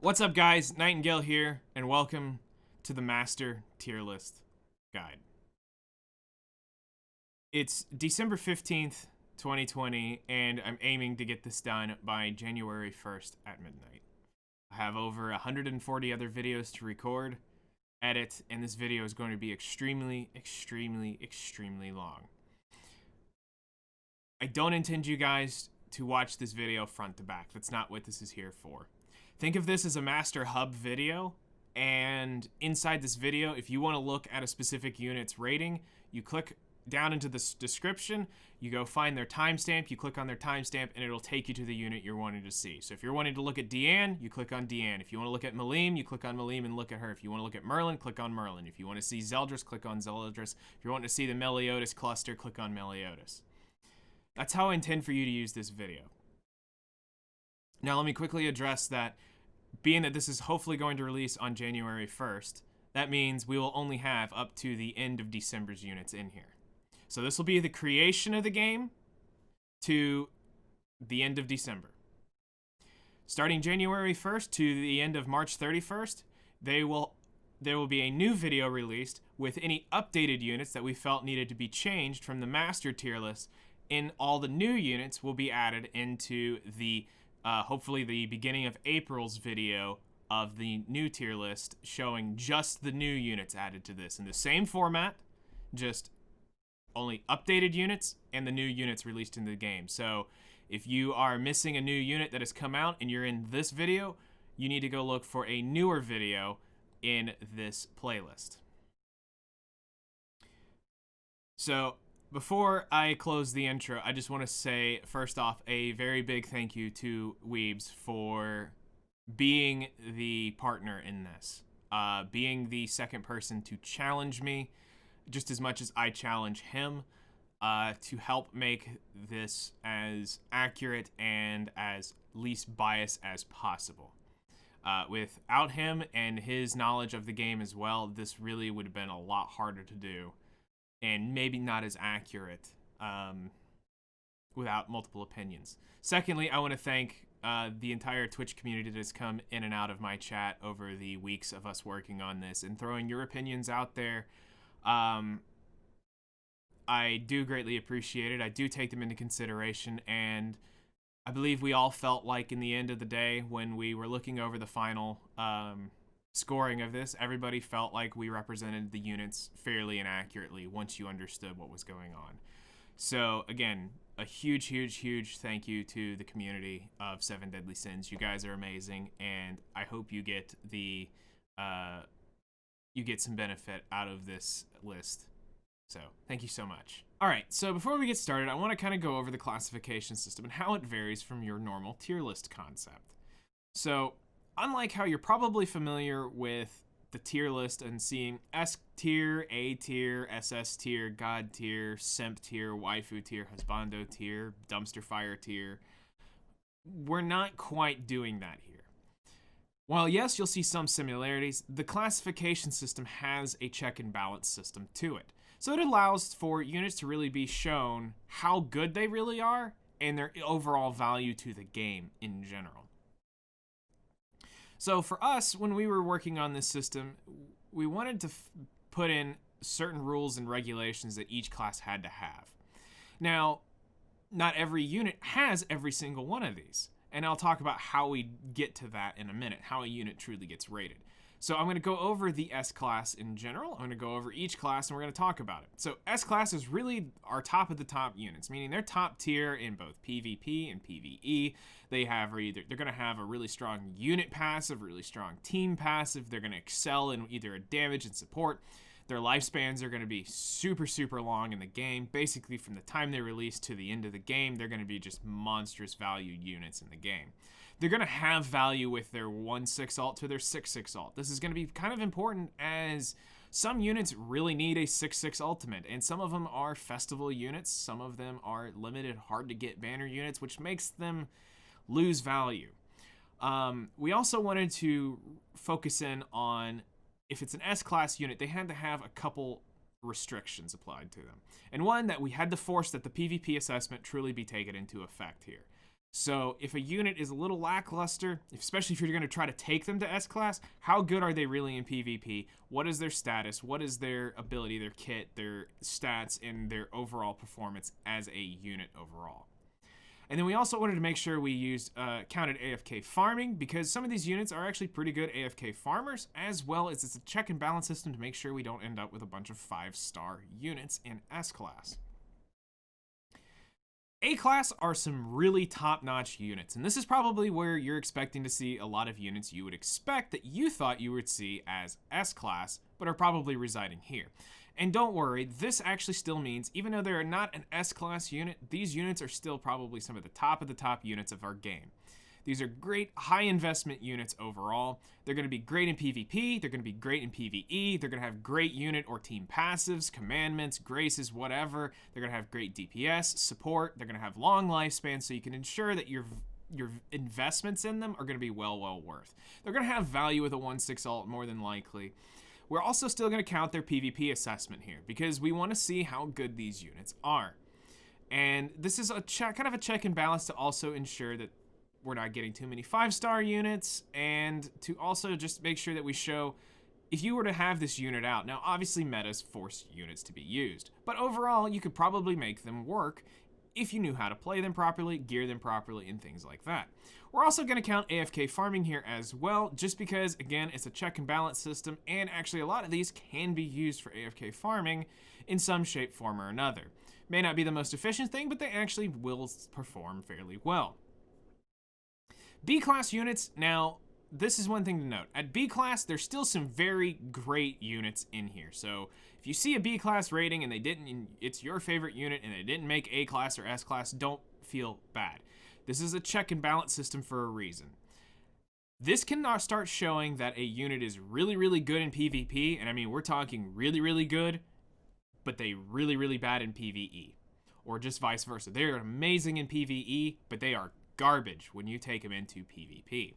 What's up, guys? Nightingale here, and welcome to the Master Tier List Guide. It's December 15th, 2020, and I'm aiming to get this done by January 1st at midnight. I have over 140 other videos to record, edit, and this video is going to be extremely long. I don't intend you guys to watch this video front to back. That's not what this is here for. Think of this as a master hub video, and inside this video, if you want to look at a specific unit's rating, you click down into the description, you go find their timestamp, you click on their timestamp, and it'll take you to the unit you're wanting to see. So if you're wanting to look at Diane, you click on Diane. If you want to look at Malim, you click on Malim and look at her. If you want to look at Merlin, click on Merlin. If you want to see Zeldris, click on Zeldris. If you want to see the Meliodas cluster, click on Meliodas. That's how I intend for you to use this video. Now, let me quickly address that. Being that this is hopefully going to release on January 1st, that means we will only have up to the end of December's units in here. So this will be the creation of the game to the end of December. Starting January 1st to the end of March 31st, there will be a new video released with any updated units that we felt needed to be changed from the master tier list, and all the new units will be added into the hopefully the beginning of April's video of the new tier list, showing just the new units added to this in the same format, just only updated units and the new units released into the game. So if you are missing a new unit that has come out and you're in this video, you need to go look for a newer video in this playlist. So before I close the intro, I just want to say, first off, a very big thank you to Weebs for being the partner in this. Being the second person to challenge me, just as much as I challenge him, to help make this as accurate and as least biased as possible. Without him and his knowledge of the game as well, this really would have been a lot harder to do, and maybe not as accurate without multiple opinions. Secondly, I want to thank the entire Twitch community that has come in and out of my chat over the weeks of us working on this and throwing your opinions out there. I do greatly appreciate it. I do take them into consideration, and I believe we all felt like in the end of the day, when we were looking over the final scoring of this, everybody felt like we represented the units fairly and accurately once you understood what was going on. So again, a huge thank you to the community of Seven Deadly Sins. You guys are amazing, and I hope you get the you get some benefit out of this list. So thank you so much. All right, so before we get started, I want to kind of go over the classification system and how it varies from your normal tier list concept. So unlike how you're probably familiar with the tier list and seeing S tier, A tier, SS tier, God tier, Simp tier, Waifu tier, Husbando tier, Dumpster Fire tier, we're not quite doing that here. While yes, you'll see some similarities, the classification system has a check and balance system to it. So it allows for units to really be shown how good they really are and their overall value to the game in general. So for us, when we were working on this system, we wanted to put in certain rules and regulations that each class had to have. Now, not every unit has every single one of these, and I'll talk about how we get to that in a minute, how a unit truly gets rated. So I'm going to go over the S class in general. I'm going to go over each class, and we're going to talk about it. So S class is really our top of the top units, meaning they're top tier in both PvP and PvE. They're going to have a really strong unit passive, really strong team passive. They're going to excel in either a damage and support. Their lifespans are going to be super long in the game. Basically, from the time they release to the end of the game, they're going to be just monstrous valued units in the game. They're going to have value with their 1/6 ult to their 6/6 ult. This is going to be kind of important, as some units really need a 6/6 ultimate, and some of them are festival units. Some of them are limited, hard to get banner units, which makes them lose value. We also wanted to focus in on, if it's an S-class unit, they had to have a couple restrictions applied to them. And one, that we had to force that the PvP assessment truly be taken into effect here. So if a unit is a little lackluster, especially if you're going to try to take them to S-Class, how good are they really in PvP? What is their status? What is their ability, their kit, their stats, and their overall performance as a unit overall? And then we also wanted to make sure we used counted AFK farming, because some of these units are actually pretty good AFK farmers, as well as it's a check and balance system to make sure we don't end up with a bunch of 5-star units in S-Class. A-Class are some really top-notch units, and this is probably where you're expecting to see a lot of units you would expect that you thought you would see as S-Class, but are probably residing here. And don't worry, this actually still means, even though they're not an S-Class unit, these units are still probably some of the top units of our game. These are great high-investment units overall. They're going to be great in PvP, they're going to be great in PvE, they're going to have great unit or team passives, commandments, graces, whatever. They're going to have great DPS, support, they're going to have long lifespans, so you can ensure that your investments in them are going to be well worth. They're going to have value with a 1/6 ult more than likely. We're also still going to count their PvP assessment here, because we want to see how good these units are. And this is a kind of a check and balance to also ensure that we're not getting too many 5-star units, and to also just make sure that we show, if you were to have this unit out, now obviously metas force units to be used, but overall you could probably make them work if you knew how to play them properly, gear them properly, and things like that. We're also going to count AFK farming here as well, just because, again, it's a check and balance system, and actually a lot of these can be used for AFK farming in some shape, form, or another. May not be the most efficient thing, but they actually will perform fairly well. B-Class units, now, this is one thing to note. At B-Class, there's still some very great units in here. So if you see a B-Class rating and it's your favorite unit and they didn't make A-Class or S-Class, don't feel bad. This is a check and balance system for a reason. This can now start showing that a unit is really good in PvP, and I mean, we're talking really good, but they really bad in PvE. Or just vice versa. They're amazing in PvE, but they are garbage when you take them into PvP.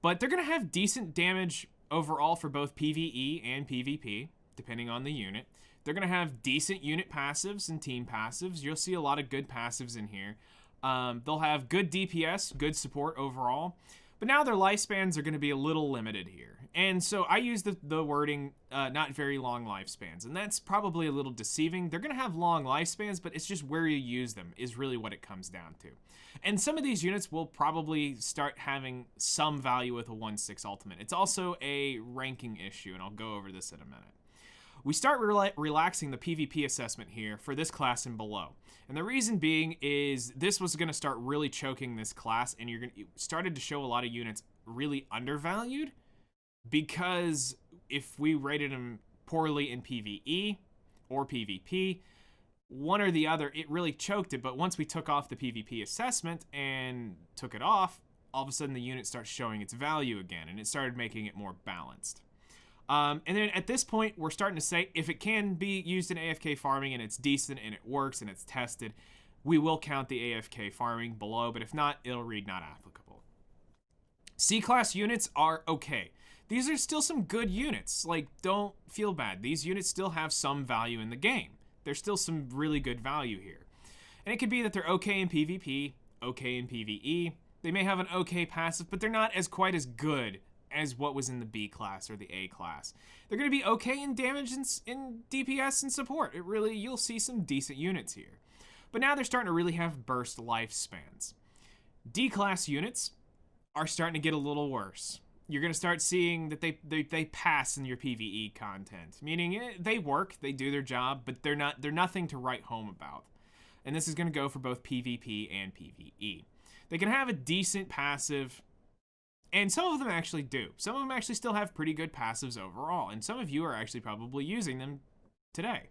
But they're going to have decent damage overall for both PvE and PvP, depending on the unit. They're going to have decent unit passives and team passives. You'll see a lot of good passives in here. They'll have good DPS, good support overall. But now their lifespans are going to be a little limited here. And so I use the wording, not very long lifespans. And that's probably a little deceiving. They're going to have long lifespans, but it's just where you use them is really what it comes down to. And some of these units will probably start having some value with a 1/6 ultimate. It's also a ranking issue, and I'll go over this in a minute. We start relaxing the PvP assessment here for this class and below. And the reason being is this was going to start really choking this class, and it started to show a lot of units really undervalued, because if we rated them poorly in PvE or PvP, one or the other, it really choked it. But once we took off the PvP assessment and took it off, all of a sudden the unit starts showing its value again, and it started making it more balanced. And then at this point, we're starting to say, if it can be used in AFK farming and it's decent and it works and it's tested, we will count the AFK farming below, but if not, it'll read not applicable. C-class units are okay. These are still some good units. Like, don't feel bad. These units still have some value in the game. There's still some really good value here. And it could be that they're okay in PvP, okay in PvE. They may have an okay passive, but they're not quite as good as what was in the B class or the A class. They're going to be okay in damage and in DPS and support. You'll see some decent units here. But now they're starting to really have burst lifespans. D class units are starting to get a little worse. You're going to start seeing that they pass in your PvE content, meaning they work, they do their job, but they're nothing to write home about. And this is going to go for both PvP and PvE. They can have a decent passive, and some of them actually do. Some of them actually still have pretty good passives overall, and some of you are actually probably using them today.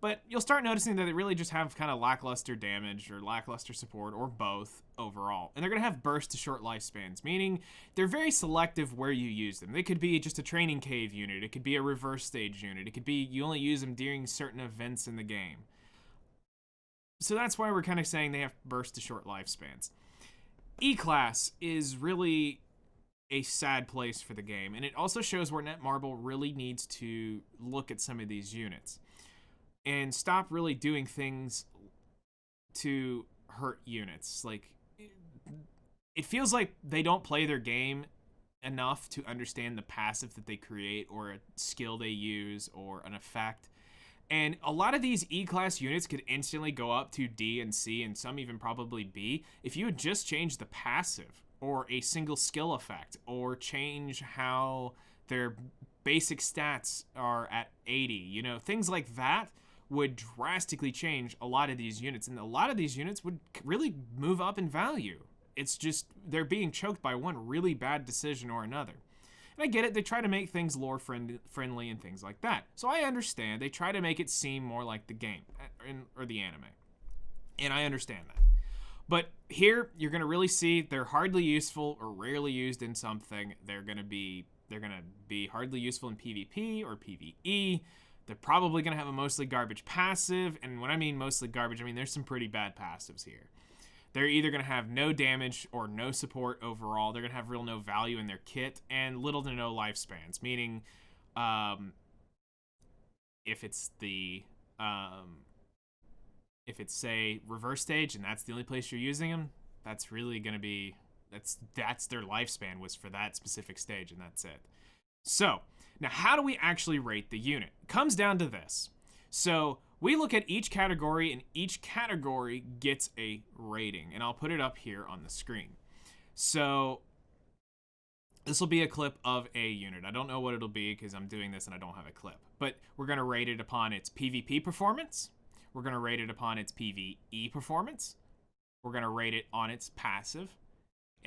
But you'll start noticing that they really just have kind of lackluster damage or lackluster support or both overall. And they're going to have burst to short lifespans, meaning they're very selective where you use them. They could be just a training cave unit. It could be a reverse stage unit. It could be you only use them during certain events in the game. So that's why we're kind of saying they have burst to short lifespans. E-class is really a sad place for the game, and it also shows where Netmarble really needs to look at some of these units and stop really doing things to hurt units. Like, it feels like they don't play their game enough to understand the passive that they create or a skill they use or an effect. And a lot of these E-class units could instantly go up to D and C and some even probably B if you would just change the passive or a single skill effect or change how their basic stats are at 80. You know, things like that would drastically change a lot of these units, and a lot of these units would really move up in value. It's just they're being choked by one really bad decision or another. And I get it, they try to make things lore friendly and things like that. So I understand, they try to make it seem more like the game or the anime. And I understand that. But here, you're going to really see they're hardly useful or rarely used in something. They're going to be hardly useful in PvP or PvE. They're probably going to have a mostly garbage passive. And when I mean mostly garbage, I mean there's some pretty bad passives here. They're either going to have no damage or no support overall. They're going to have real no value in their kit and little to no lifespans, meaning if it's say reverse stage and that's the only place you're using them, that's really going to be, that's their lifespan was for that specific stage, and that's it. So now how do we actually rate the unit? It comes down to this. So we look at each category, and each category gets a rating, and I'll put it up here on the screen. So this will be a clip of a unit. I don't know what it'll be because I'm doing this and I don't have a clip, but we're going to rate it upon its PvP performance. We're going to rate it upon its PvE performance. We're going to rate it on its passive,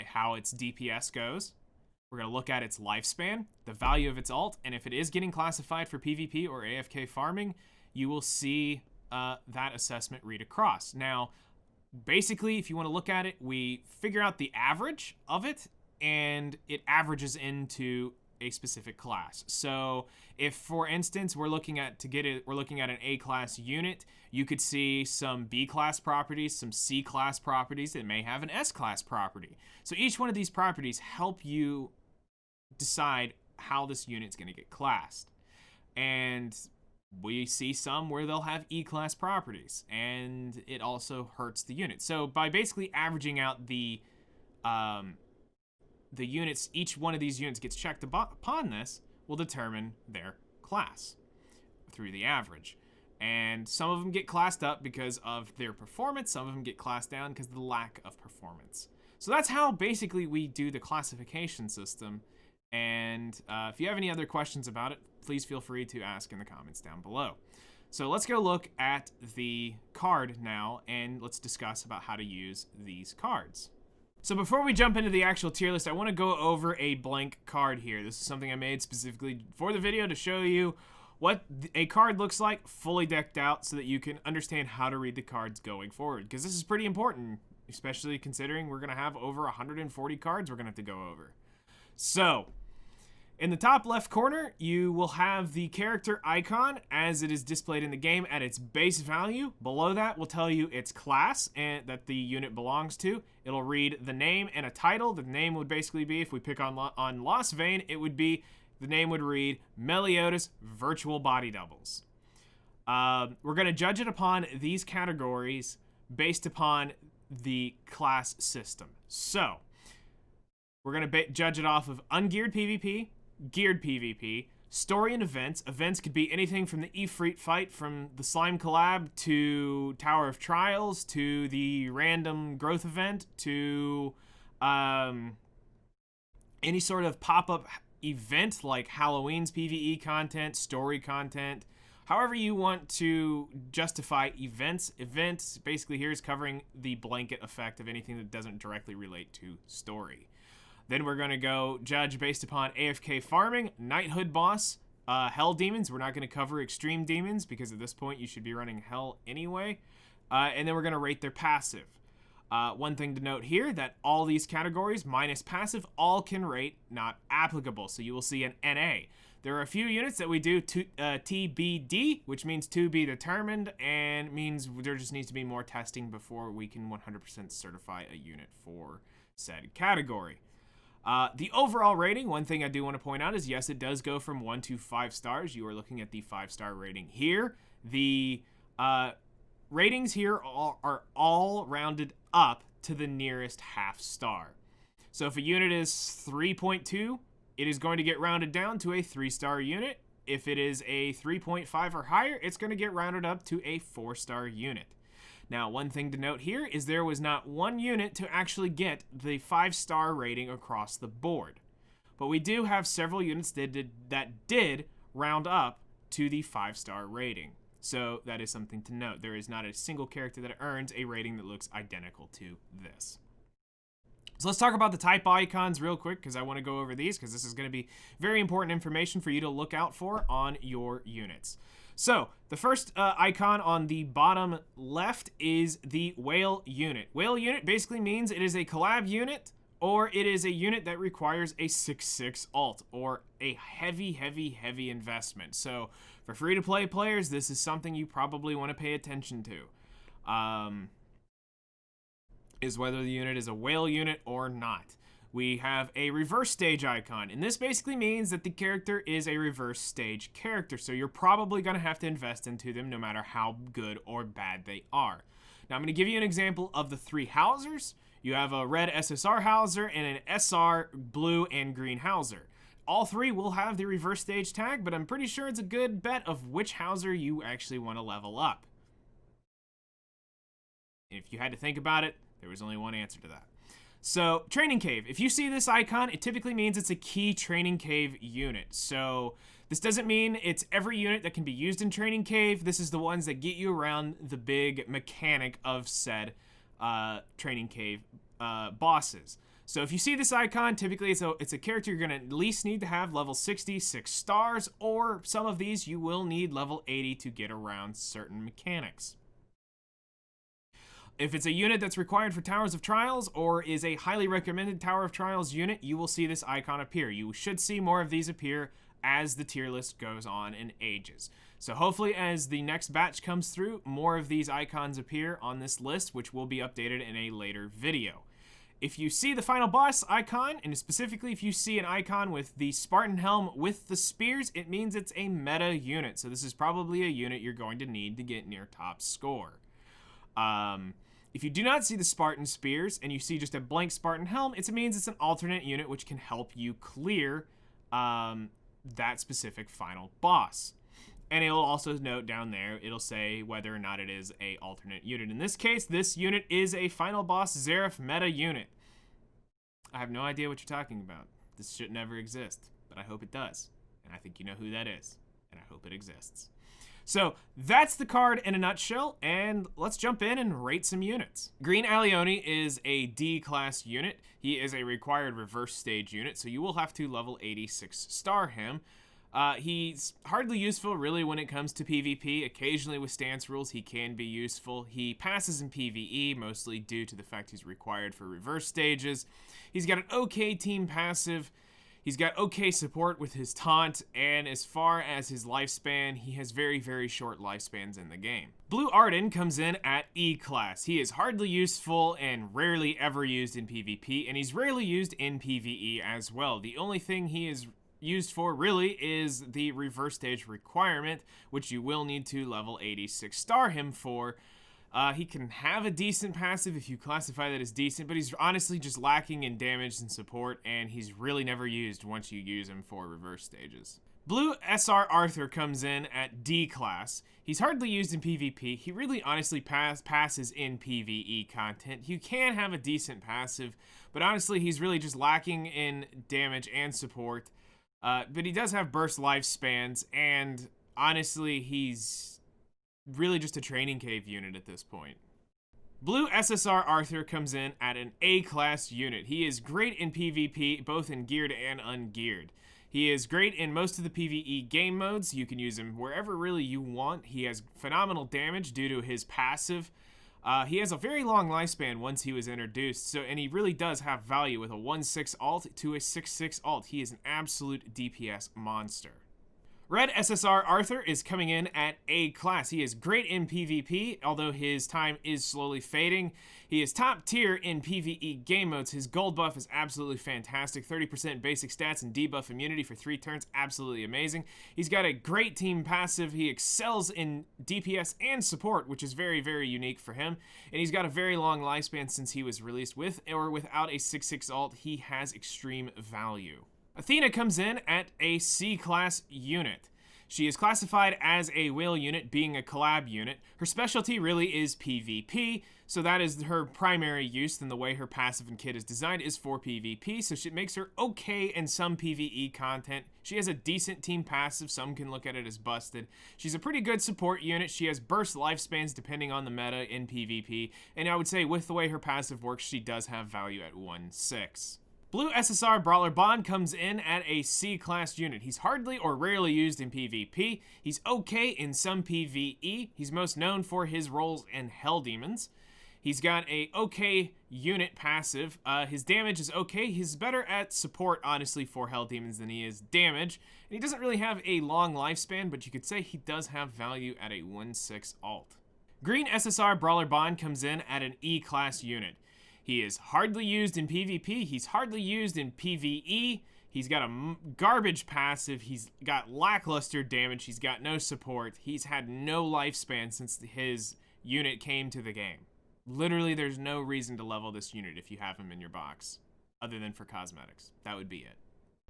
how its DPS goes. We're going to look at its lifespan, the value of its ult, and if it is getting classified for PvP or AFK farming, you will see that assessment read across. Now, basically, if you want to look at it, we figure out the average of it, and it averages into a specific class. So if, for instance, we're looking at an A-class unit, you could see some B-class properties, some C-class properties that may have an S-class property. So each one of these properties help you decide how this unit's going to get classed. And we see some where they'll have E-class properties, and it also hurts the unit. So by basically averaging out the units, each one of these units gets checked upon this, will determine their class through the average. And some of them get classed up because of their performance, some of them get classed down because of the lack of performance. So that's how basically we do the classification system. And if you have any other questions about it, please feel free to ask in the comments down below. So let's go look at the card now, and let's discuss about how to use these cards. So before we jump into the actual tier list, I want to go over a blank card here. This is something I made specifically for the video to show you what a card looks like fully decked out so that you can understand how to read the cards going forward, because this is pretty important, especially considering we're going to have over 140 cards we're going to have to go over. So in the top left corner, you will have the character icon as it is displayed in the game at its base value. Below that will tell you its class and that the unit belongs to. It'll read the name and a title. The name would basically be, if we pick on Lost Vein, the name would read Meliodas Virtual Body Doubles. We're going to judge it upon these categories based upon the class system. So we're going to judge it off of ungeared PvP, geared PvP, story and events. Events could be anything from the Ifrit fight from the Slime collab to Tower of Trials to the random growth event to any sort of pop-up event like Halloween's PvE content, story content. However you want to justify events. Events basically here is covering the blanket effect of anything that doesn't directly relate to story. Then we're going to go judge based upon AFK farming, Knighthood boss, Hell demons. We're not going to cover extreme demons because at this point you should be running Hell anyway. And then we're going to rate their passive. One thing to note here, that all these categories minus passive all can rate not applicable. So you will see an NA. There are a few units that we do TBD, which means to be determined, and means there just needs to be more testing before we can 100% certify a unit for said category. The overall rating, one thing I do want to point out is, yes, it does go from 1 to 5 stars. You are looking at the 5-star rating here. The ratings here are all rounded up to the nearest half star. So if a unit is 3.2, it is going to get rounded down to a 3-star unit. If it is a 3.5 or higher, it's going to get rounded up to a 4-star unit. Now, one thing to note here is there was not one unit to actually get the 5-star rating across the board. But we do have several units that did round up to the 5-star rating. So that is something to note. There is not a single character that earns a rating that looks identical to this. So let's talk about the type icons real quick, because I want to go over these, because this is going to be very important information for you to look out for on your units. So the first icon on the bottom left is the whale unit. Whale unit basically means it is a collab unit, or it is a unit that requires a 6/6 alt, or a heavy investment. So for free-to-play players, this is something you probably want to pay attention to. Is whether the unit is a whale unit or not. We have a reverse stage icon, and this basically means that the character is a reverse stage character, so you're probably going to have to invest into them no matter how good or bad they are. Now I'm going to give you an example of the 3 Housers. You have a red SSR Hauser and an SR blue and green Hauser. All 3 will have the reverse stage tag, but I'm pretty sure it's a good bet of which Hauser you actually want to level up. If you had to think about it, there was only one answer to that. So, Training Cave. If you see this icon, it typically means it's a key Training Cave unit. So, this doesn't mean it's every unit that can be used in Training Cave. This is the ones that get you around the big mechanic of said Training Cave bosses. So, if you see this icon, typically it's a character you're going to at least need to have level 60, 6 stars, or some of these you will need level 80 to get around certain mechanics. If it's a unit that's required for Towers of Trials or is a highly recommended Tower of Trials unit, you will see this icon appear. You should see more of these appear as the tier list goes on and ages. So hopefully as the next batch comes through, more of these icons appear on this list, which will be updated in a later video. If you see the final boss icon, and specifically if you see an icon with the Spartan helm with the spears, it means it's a meta unit. So this is probably a unit you're going to need to get near top score. If you do not see the Spartan spears and you see just a blank Spartan helm, it means it's an alternate unit which can help you clear that specific final boss. And it'll also note down there, it'll say whether or not it is a alternate unit. In this case, this unit is a final boss Xerath meta unit. I have no idea what you're talking about. This should never exist, but I hope it does. And I think you know who that is, and I hope it exists. So that's the card in a nutshell, and let's jump in and rate some units. Green Allioni is a D-class unit. He is a required reverse stage unit, so you will have to level 86 star him. He's hardly useful really when it comes to PvP. Occasionally with stance rules he can be useful. He passes in PvE, mostly due to the fact he's required for reverse stages. He's got an okay team passive. He's got okay support with his taunt, and as far as his lifespan, he has very short lifespans in the game. Blue Arden comes in at E class. He is hardly useful and rarely ever used in PvP, and he's rarely used in PvE as well. The only thing he is used for really is the reverse stage requirement, which you will need to level 86 star him for. He can have a decent passive if you classify that as decent, but he's honestly just lacking in damage and support, and he's really never used once you use him for reverse stages. Blue SR Arthur comes in at D class. He's hardly used in PvP. He really honestly passes in PvE content. You can have a decent passive, but honestly he's really just lacking in damage and support. But he does have burst lifespans, and honestly he's really just a training cave unit at this point. Blue SSR Arthur comes in at an A-class unit. He is great in PvP, both in geared and ungeared. He is great in most of the PvE game modes. You can use him wherever really you want. He has phenomenal damage due to his passive. He has a very long lifespan once he was introduced, and he really does have value with a 1/6 alt to a 6/6 alt. He is an absolute DPS monster. Red SSR Arthur is coming in at A class. He is great in PvP, although his time is slowly fading. He is top tier in PvE game modes. His gold buff is absolutely fantastic. 30% basic stats and debuff immunity for 3 turns. Absolutely amazing. He's got a great team passive. He excels in DPS and support, which is very, very unique for him. And he's got a very long lifespan since he was released with or without a 6/6 ult. He has extreme value. Athena comes in at a C-class unit. She is classified as a whale unit, being a collab unit. Her specialty really is PvP, so that is her primary use, and the way her passive and kit is designed is for PvP, so it makes her okay in some PvE content. She has a decent team passive, some can look at it as busted. She's a pretty good support unit. She has burst lifespans depending on the meta in PvP, and I would say with the way her passive works, she does have value at 1/6. Blue SSR Brawler Bond comes in at a C-class unit. He's hardly or rarely used in PvP. He's okay in some PvE. He's most known for his roles in Hell Demons. He's got a okay unit passive. His damage is okay. He's better at support, honestly, for Hell Demons than he is damage. And he doesn't really have a long lifespan, but you could say he does have value at a 1/6 ult. Green SSR Brawler Bond comes in at an E-class unit. He is hardly used in PvP. He's hardly used in PvE. He's got a garbage passive. He's got lackluster damage. He's got no support. He's had no lifespan since his unit came to the game. Literally, there's no reason to level this unit if you have him in your box, other than for cosmetics. That would be it.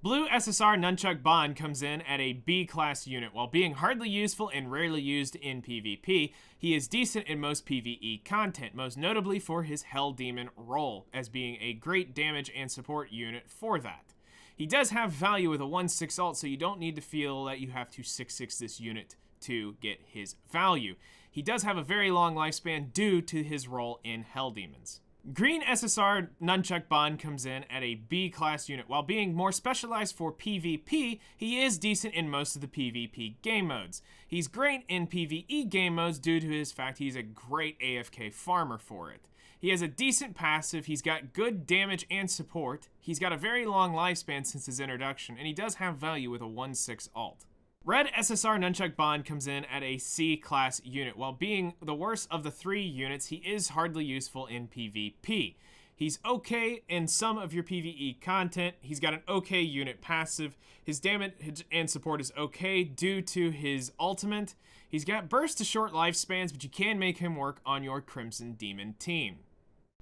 Blue SSR Nunchuck Bond comes in at a B-class unit. While being hardly useful and rarely used in PvP, he is decent in most PvE content, most notably for his Hell Demon role, as being a great damage and support unit for that. He does have value with a 1/6 ult, so you don't need to feel that you have to 6/6 this unit to get his value. He does have a very long lifespan due to his role in Hell Demons. Green SSR Nunchuck Bond comes in at a B-class unit. While being more specialized for PvP, he is decent in most of the PvP game modes. He's great in PvE game modes due to his fact he's a great AFK farmer for it. He has a decent passive, he's got good damage and support, he's got a very long lifespan since his introduction, and he does have value with a 1/6 ult. Red SSR Nunchuck Bond comes in at a C-class unit. While being the worst of the 3 units, he is hardly useful in PvP. He's okay in some of your PvE content. He's got an okay unit passive. His damage and support is okay due to his ultimate. He's got burst to short lifespans, but you can make him work on your Crimson Demon team.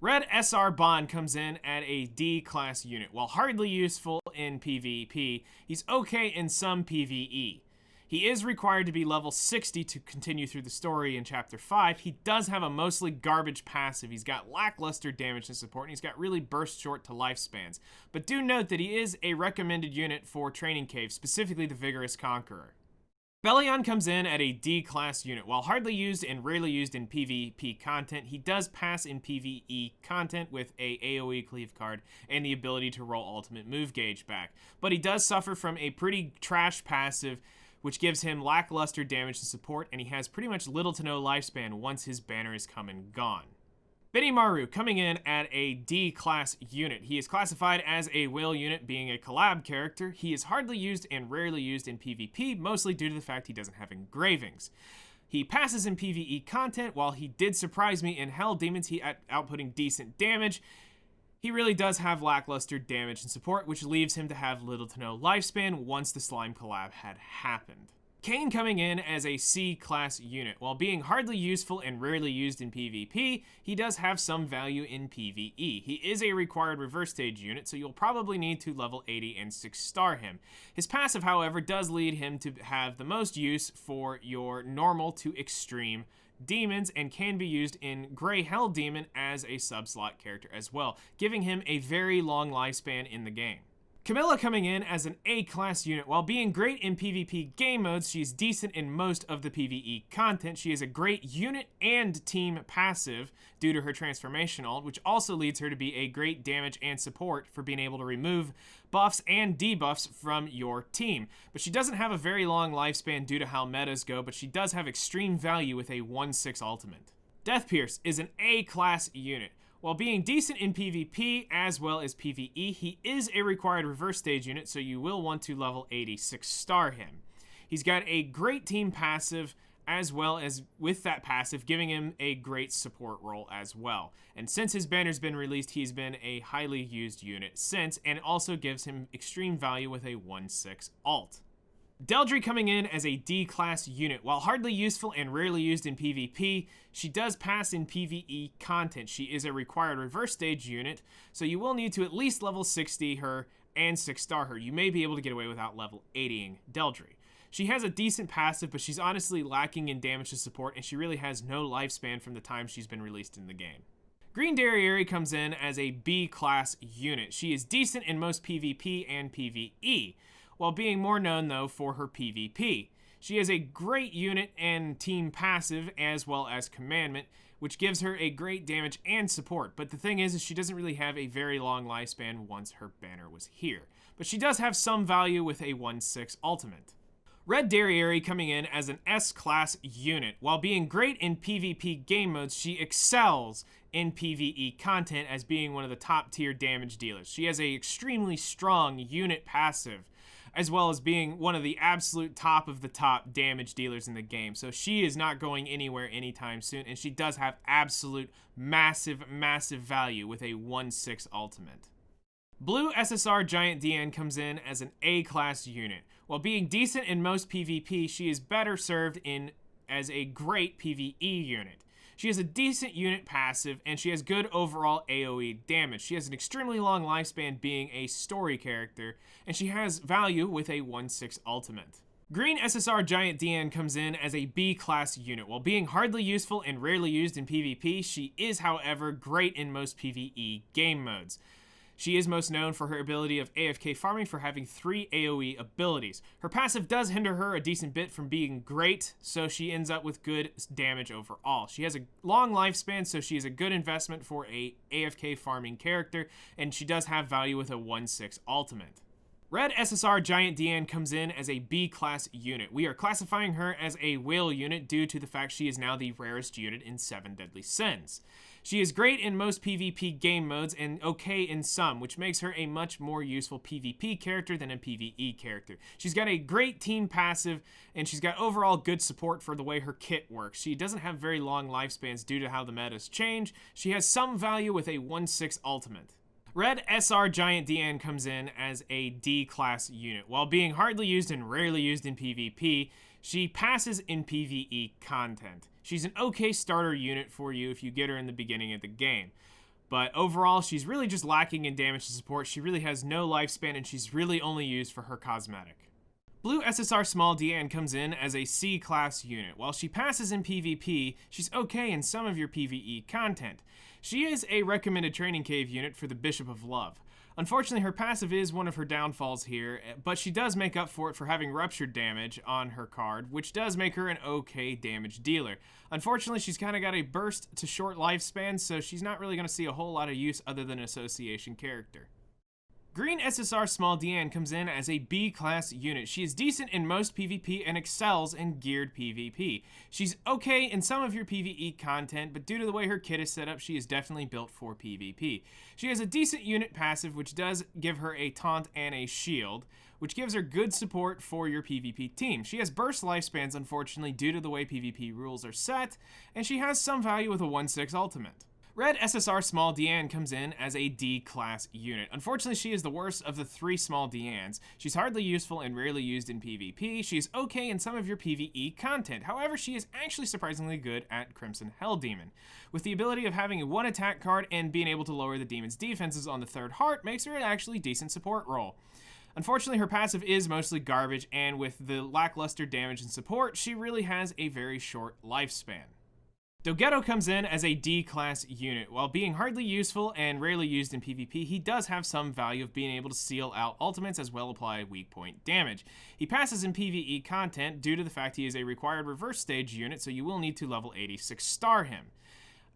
Red SR Bond comes in at a D-class unit. While hardly useful in PvP, he's okay in some PvE. He is required to be level 60 to continue through the story in Chapter 5. He does have a mostly garbage passive. He's got lackluster damage and support, and he's got really burst short to lifespans. But do note that he is a recommended unit for Training Cave, specifically the Vigorous Conqueror. Bellion comes in at a D-class unit. While hardly used and rarely used in PvP content, he does pass in PvE content with a AoE cleave card and the ability to roll ultimate move gauge back. But he does suffer from a pretty trash passive, which gives him lackluster damage and support, and he has pretty much little to no lifespan once his banner is come and gone. Benimaru coming in at a D-class unit. He is classified as a whale unit, being a collab character. He is hardly used and rarely used in PvP, mostly due to the fact he doesn't have engravings. He passes in PvE content. While he did surprise me in Hell Demons, he outputting decent damage. He really does have lackluster damage and support, which leaves him to have little to no lifespan once the slime collab had happened. Cain coming in as a C-class unit. While being hardly useful and rarely used in PvP, he does have some value in PvE. He is a required reverse stage unit, so you'll probably need to level 80 and 6-star him. His passive, however, does lead him to have the most use for your normal to extreme demons, and can be used in Grey Hell Demon as a sub-slot character as well, giving him a very long lifespan in the game. Camila coming in as an A-class unit. While being great in PvP game modes, she's decent in most of the PvE content. She is a great unit and team passive due to her transformation ult, which also leads her to be a great damage and support for being able to remove buffs and debuffs from your team. But she doesn't have a very long lifespan due to how metas go, but she does have extreme value with a 1/6 ultimate. Deathpierce is an A-class unit. While being decent in PvP as well as PvE, he is a required reverse stage unit, so you will want to level 80 6-star him. He's got a great team passive, as well as with that passive giving him a great support role as well. And since his banner's been released, he's been a highly used unit since, and it also gives him extreme value with a 1/6 alt. Deldry coming in as a D-class unit. While hardly useful and rarely used in PvP, she does pass in PvE content. She is a required reverse stage unit, so you will need to at least level 60 her and 6-star her. You may be able to get away without level 80ing Deldry. She has a decent passive, but she's honestly lacking in damage to support, and she really has no lifespan from the time she's been released in the game. Green Derieri comes in as a B-class unit. She is decent in most PvP and PvE, while being more known, though, for her PvP. She has a great unit and team passive, as well as commandment, which gives her a great damage and support. But the thing is she doesn't really have a very long lifespan once her banner was here. But she does have some value with a 1/6 ultimate. Red Derieri coming in as an S-class unit. While being great in PvP game modes, she excels in PvE content as being one of the top tier damage dealers. She has a extremely strong unit passive, as well as being one of the absolute top of the top damage dealers in the game. So she is not going anywhere anytime soon, and she does have absolute massive value with a 1/6 ultimate. Blue SSR Giant Diane comes in as an A-class unit. While being decent in most PvP, she is better served in as a great PvE unit. She has a decent unit passive, and she has good overall AoE damage. She has an extremely long lifespan being a story character, and she has value with a 1/6 ultimate. Green SSR Giant Diane comes in as a B-class unit. While being hardly useful and rarely used in PvP, she is, however, great in most PvE game modes. She is most known for her ability of AFK farming for having 3 AoE abilities. Her passive does hinder her a decent bit from being great, so she ends up with good damage overall. She has a long lifespan, so she is a good investment for a AFK farming character, and she does have value with a 1/6 ultimate. Red SSR Giant Diane comes in as a B-class unit. We are classifying her as a whale unit due to the fact she is now the rarest unit in 7 Deadly Sins. She is great in most PvP game modes and okay in some, which makes her a much more useful PvP character than a PvE character. She's got a great team passive, and she's got overall good support for the way her kit works. She doesn't have very long lifespans due to how the metas change. She has some value with a 1/6 ultimate. Red SR Giant Diane comes in as a D-class unit. While being hardly used and rarely used in PvP, she passes in PvE content. She's an okay starter unit for you if you get her in the beginning of the game. But overall, she's really just lacking in damage to support. She really has no lifespan, and she's really only used for her cosmetic. Blue SSR Small Diane comes in as a C-class unit. While she passes in PvP, she's okay in some of your PvE content. She is a recommended training cave unit for the Bishop of Love. Unfortunately, her passive is one of her downfalls here, but she does make up for it for having ruptured damage on her card, which does make her an okay damage dealer. Unfortunately, she's kind of got a burst to short lifespan, so she's not really going to see a whole lot of use other than an association character. Green SSR Small Diane comes in as a B-class unit. She is decent in most PvP and excels in geared PvP. She's okay in some of your PvE content, but due to the way her kit is set up, she is definitely built for PvP. She has a decent unit passive, which does give her a taunt and a shield, which gives her good support for your PvP team. She has burst lifespans, unfortunately, due to the way PvP rules are set, and she has some value with a 1/6 ultimate. Red SSR Small Diane comes in as a D-class unit. Unfortunately, she is the worst of the 3 Small Dianes. She's hardly useful and rarely used in PvP. She's okay in some of your PvE content. However, she is actually surprisingly good at Crimson Hell Demon. With the ability of having a 1 attack card and being able to lower the demon's defenses on the 3rd heart makes her an actually decent support role. Unfortunately, her passive is mostly garbage, and with the lackluster damage and support, she really has a very short lifespan. Dogedo comes in as a D-class unit. While being hardly useful and rarely used in PvP, he does have some value of being able to seal out ultimates as well apply weak point damage. He passes in PvE content due to the fact he is a required reverse stage unit, so you will need to level 86 star him.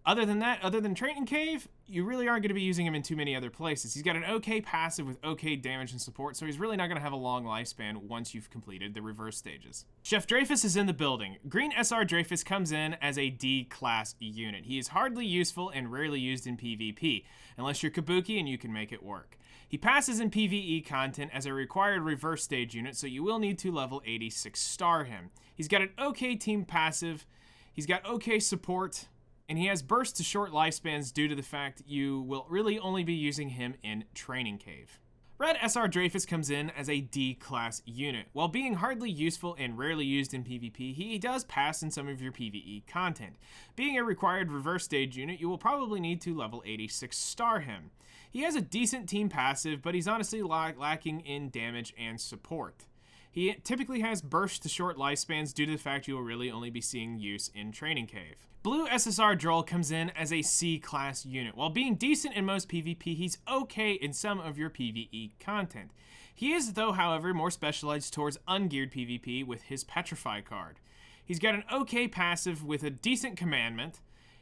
Other than that, other than Training Cave, you really aren't going to be using him in too many other places. He's got an okay passive with okay damage and support, so he's really not going to have a long lifespan once you've completed the reverse stages. Chef Dreyfus is in the building. Green SR Dreyfus comes in as a D-class unit. He is hardly useful and rarely used in PvP, unless you're Kabuki and you can make it work. He passes in PvE content as a required reverse stage unit, so you will need to level 86 star him. He's got an okay team passive, he's got okay support, and he has burst to short lifespans due to the fact you will really only be using him in Training Cave. Red SR Dreyfus comes in as a D-class unit. While being hardly useful and rarely used in PvP, he does pass in some of your PvE content. Being a required reverse stage unit, you will probably need to level 86 star him. He has a decent team passive, but he's honestly lacking in damage and support. He typically has burst to short lifespans due to the fact you will really only be seeing use in Training Cave. Blue SSR Drole comes in as a C-class unit. While being decent in most PvP, he's okay in some of your PvE content. He is, though, however, more specialized towards ungeared PvP with his Petrify card. He's got an okay passive with a decent commandment,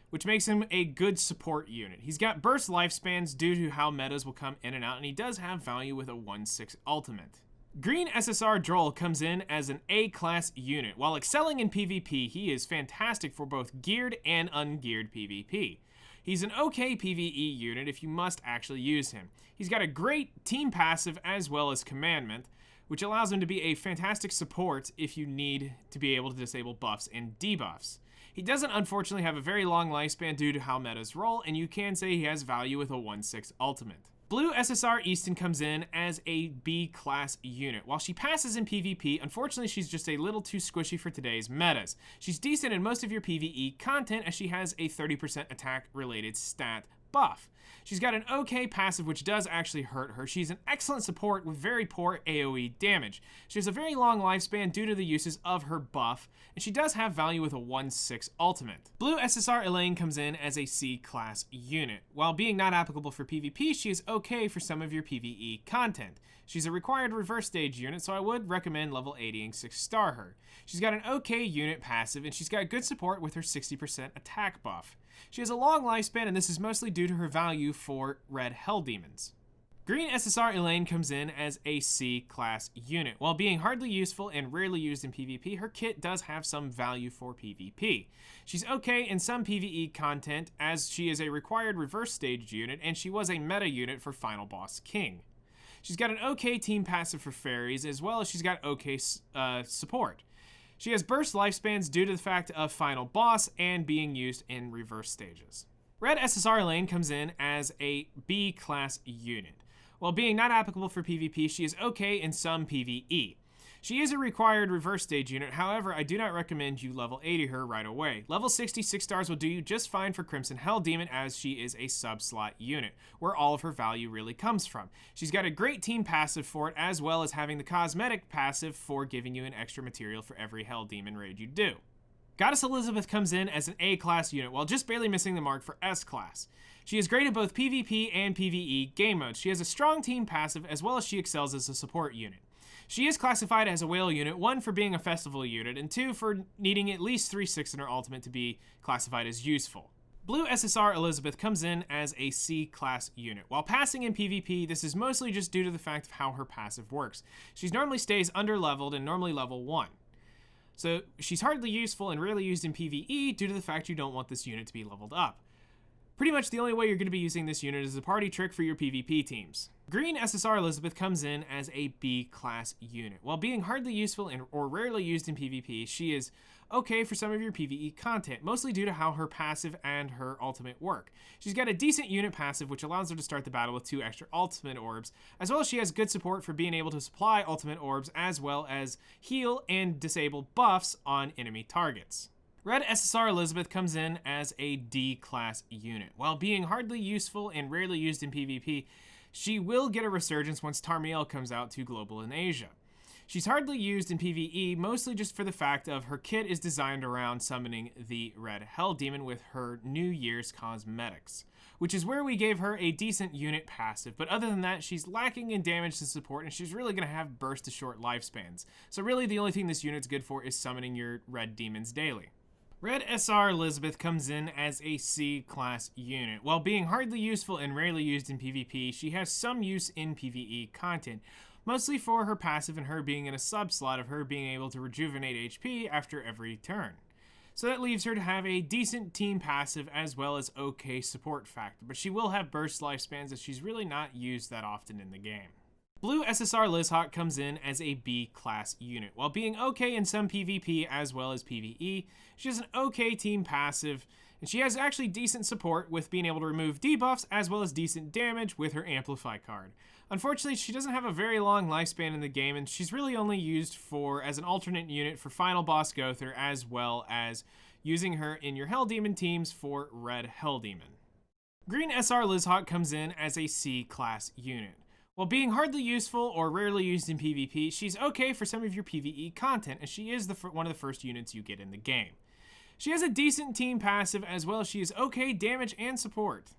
which makes him a good support unit. He's got burst lifespans due to how metas will come in and out, and he does have value with a 1/6 ultimate. Green SSR Drole comes in as an A-class unit. While excelling in PvP, he is fantastic for both geared and ungeared PvP. He's an okay PvE unit if you must actually use him. He's got a great team passive as well as commandment, which allows him to be a fantastic support if you need to be able to disable buffs and debuffs. He doesn't unfortunately have a very long lifespan due to how metas roll, and you can say he has value with a 1/6 ultimate. Blue SSR Eastin comes in as a B-class unit. While she passes in PvP, unfortunately she's just a little too squishy for today's metas. She's decent in most of your PvE content as she has a 30% attack-related stat buff. She's got an okay passive which does actually hurt her. She's an excellent support with very poor AoE damage. She has a very long lifespan due to the uses of her buff, and she does have value with a 1/6 ultimate. Blue SSR Elaine comes in as a C-class unit. While being not applicable for PvP, she is okay for some of your PvE content. She's a required reverse stage unit, so I would recommend level 86 star her. She's got an okay unit passive, and she's got good support with her 60% attack buff. She has a long lifespan, and this is mostly due to her value for red hell demons. Green SSR Elaine comes in as a C-class unit. While being hardly useful and rarely used in PvP, her kit does have some value for PvP. She's okay in some PvE content as she is a required reverse staged unit, and she was a meta unit for Final Boss King. She's got an okay team passive for fairies, as well as she's got okay support. She has burst lifespans due to the fact of Final Boss and being used in reverse stages. Red SSR Elaine comes in as a B-class unit. While being not applicable for PvP, she is okay in some PvE. She is a required reverse stage unit, however, I do not recommend you level 80 her right away. Level 66 stars will do you just fine for Crimson Hell Demon as she is a sub-slot unit, where all of her value really comes from. She's got a great team passive for it, as well as having the cosmetic passive for giving you an extra material for every Hell Demon raid you do. Goddess Elizabeth comes in as an A-class unit, while just barely missing the mark for S-class. She is great at both PvP and PvE game modes. She has a strong team passive, as well as she excels as a support unit. She is classified as a whale unit, 1 for being a festival unit, and 2 for needing at least 3/6 in her ultimate to be classified as useful. Blue SSR Elizabeth comes in as a C-class unit. While passing in PvP, this is mostly just due to the fact of how her passive works. She normally stays under-leveled and normally level 1. So she's hardly useful and rarely used in PvE due to the fact you don't want this unit to be leveled up. Pretty much the only way you're going to be using this unit is a party trick for your PvP teams. Green SSR Elizabeth comes in as a B-class unit. While being hardly useful or rarely used in PvP, she is okay for some of your PvE content, mostly due to how her passive and her ultimate work. She's got a decent unit passive, which allows her to start the battle with 2 extra ultimate orbs, as well as she has good support for being able to supply ultimate orbs, as well as heal and disable buffs on enemy targets. Red SSR Elizabeth comes in as a D-class unit. While being hardly useful and rarely used in PvP, she will get a resurgence once Tarmiel comes out to Global in Asia. She's hardly used in PvE, mostly just for the fact of her kit is designed around summoning the Red Hell Demon with her New Year's cosmetics, which is where we gave her a decent unit passive, but other than that, she's lacking in damage and support, and she's really going to have burst to short lifespans. So really, the only thing this unit's good for is summoning your red demons daily. Red SR Elizabeth comes in as a C-class unit. While being hardly useful and rarely used in PvP, she has some use in PvE content, mostly for her passive and her being in a sub-slot of her being able to rejuvenate HP after every turn. So that leaves her to have a decent team passive as well as okay support factor, but she will have burst lifespans as she's really not used that often in the game. Blue SSR Liz Hawk comes in as a B class unit. While being okay in some PvP as well as PvE, she has an okay team passive, and she has actually decent support with being able to remove debuffs as well as decent damage with her Amplify card. Unfortunately, she doesn't have a very long lifespan in the game, and she's really only used as an alternate unit for Final Boss Gowther, as well as using her in your Hell Demon teams for Red Hell Demon. Green SR Liz Hawk comes in as a C class unit. While being hardly useful or rarely used in PvP, she's okay for some of your PvE content, as she is one of the first units you get in the game. She has a decent team passive, as well as she is okay damage and support.